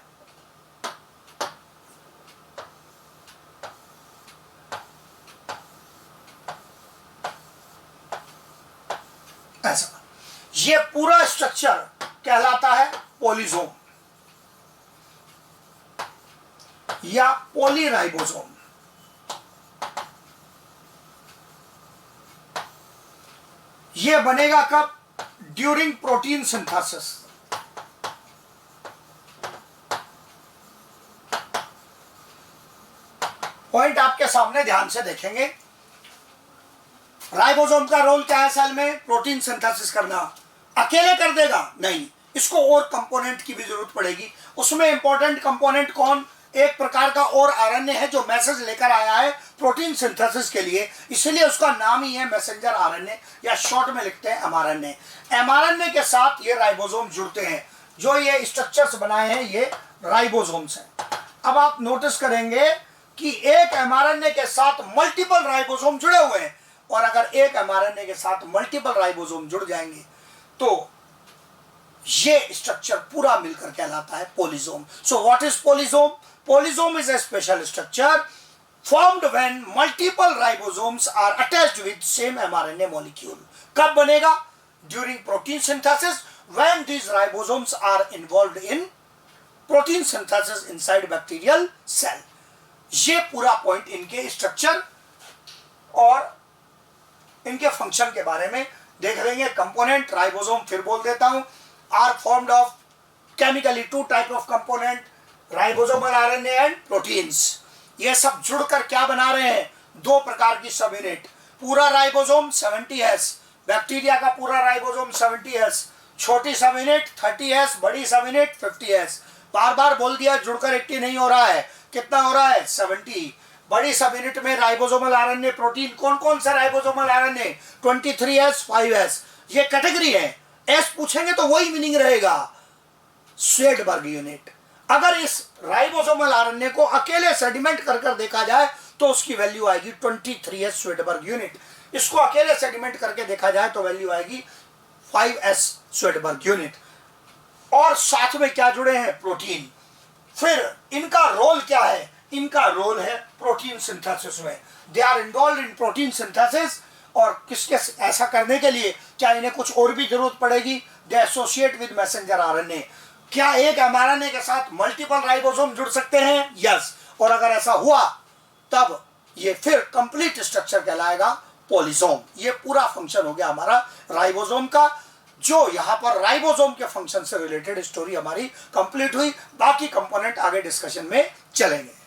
पूरा स्ट्रक्चर कहलाता है पॉलीसोम या पॉलीराइबोसोम। ये बनेगा कब? During protein synthesis. पॉइंट आपके सामने ध्यान से देखेंगे। राइबोसोम का रोल क्या है सेल में? प्रोटीन सिंथेसिस करना। अकेले कर देगा? नहीं, इसको और कंपोनेंट की भी जरूरत पड़ेगी। उसमें इंपॉर्टेंट कंपोनेंट कौन? एक प्रकार का और आरएनए है जो मैसेज लेकर आया है प्रोटीन सिंथेसिस के लिए, इसलिए उसका नाम ही है मैसेंजर आरएनए या शॉर्ट में लिखते हैं एमआरएनए। एमआरएनए के साथ ये राइबोसोम जुड़ते हैं। जो ये स्ट्रक्चर्स बनाए हैं ये राइबोसोम्स हैं। अब आप नोटिस करेंगे कि एक एमआरएनए के साथ मल्टीपल राइबोसोम जुड़े हुए हैं, और अगर एक एमआरएनए के साथ मल्टीपल राइबोसोम जुड़ जाएंगे तो ये स्ट्रक्चर पूरा मिलकर कहलाता है polysome. So what is polysome? Polysome is a special structure formed when multiple ribosomes are attached with same mRNA molecule. कब बनेगा? During protein synthesis, when these ribosomes are involved in protein synthesis inside bacterial cell. ये पूरा पॉइंट इनके स्ट्रक्चर और इनके फंक्शन के बारे में देख लेंगे। कंपोनेंट राइबोसोम फिर बोल देता हूं, are formed of chemically two type of component, ribosomal RNA and proteins. ये सब जुड़कर क्या बना रहे हैं? दो प्रकार की सब यूनिट। पूरा राइबोसोम 70S, बैक्टीरिया का पूरा राइबोसोम 70S, छोटी सब यूनिट 30S, बड़ी सब यूनिट 50S। बार बार बोल दिया, जुड़कर 80 नहीं हो रहा है। कितना हो रहा है? 70। बड़ी सब यूनिट में राइबोसोमल आरएनए प्रोटीन, कौन कौन सा राइबोसोमल आरएनए? 23S, 5S। ये कैटेगरी है। एस पूछेंगे तो वही मीनिंग रहेगा, स्वेडबर्ग यूनिट। अगर इस राइबोसोमल आरएनए को अकेले सेडिमेंट कर देखा जाए तो उसकी वैल्यू आएगी 23S स्वेडबर्ग यूनिट। इसको अकेले सेडिमेंट करके देखा जाए तो वैल्यू आएगी 5S स्वेडबर्ग यूनिट। और साथ में क्या जुड़े हैं? प्रोटीन। फिर इनका रोल क्या है? इनका रोल है प्रोटीन सिंथेसिस में। They are involve in protein synthesis. और किसके ऐसा करने के लिए क्या इन्हें कुछ और भी जरूरत पड़ेगी? दे एसोसिएट विद मैसेंजर आरएनए। क्या एक एमआरएनए के साथ मल्टीपल राइबोसोम जुड़ सकते हैं? यस। और अगर ऐसा हुआ तब ये फिर कंप्लीट स्ट्रक्चर कहलाएगा पॉलीसोम। ये पूरा फंक्शन हो गया हमारा राइबोसोम का। जो यहाँ पर राइबोसोम के फंक्शन से रिलेटेड स्टोरी हमारी कंप्लीट हुई। बाकी कंपोनेंट आगे डिस्कशन में चलेंगे।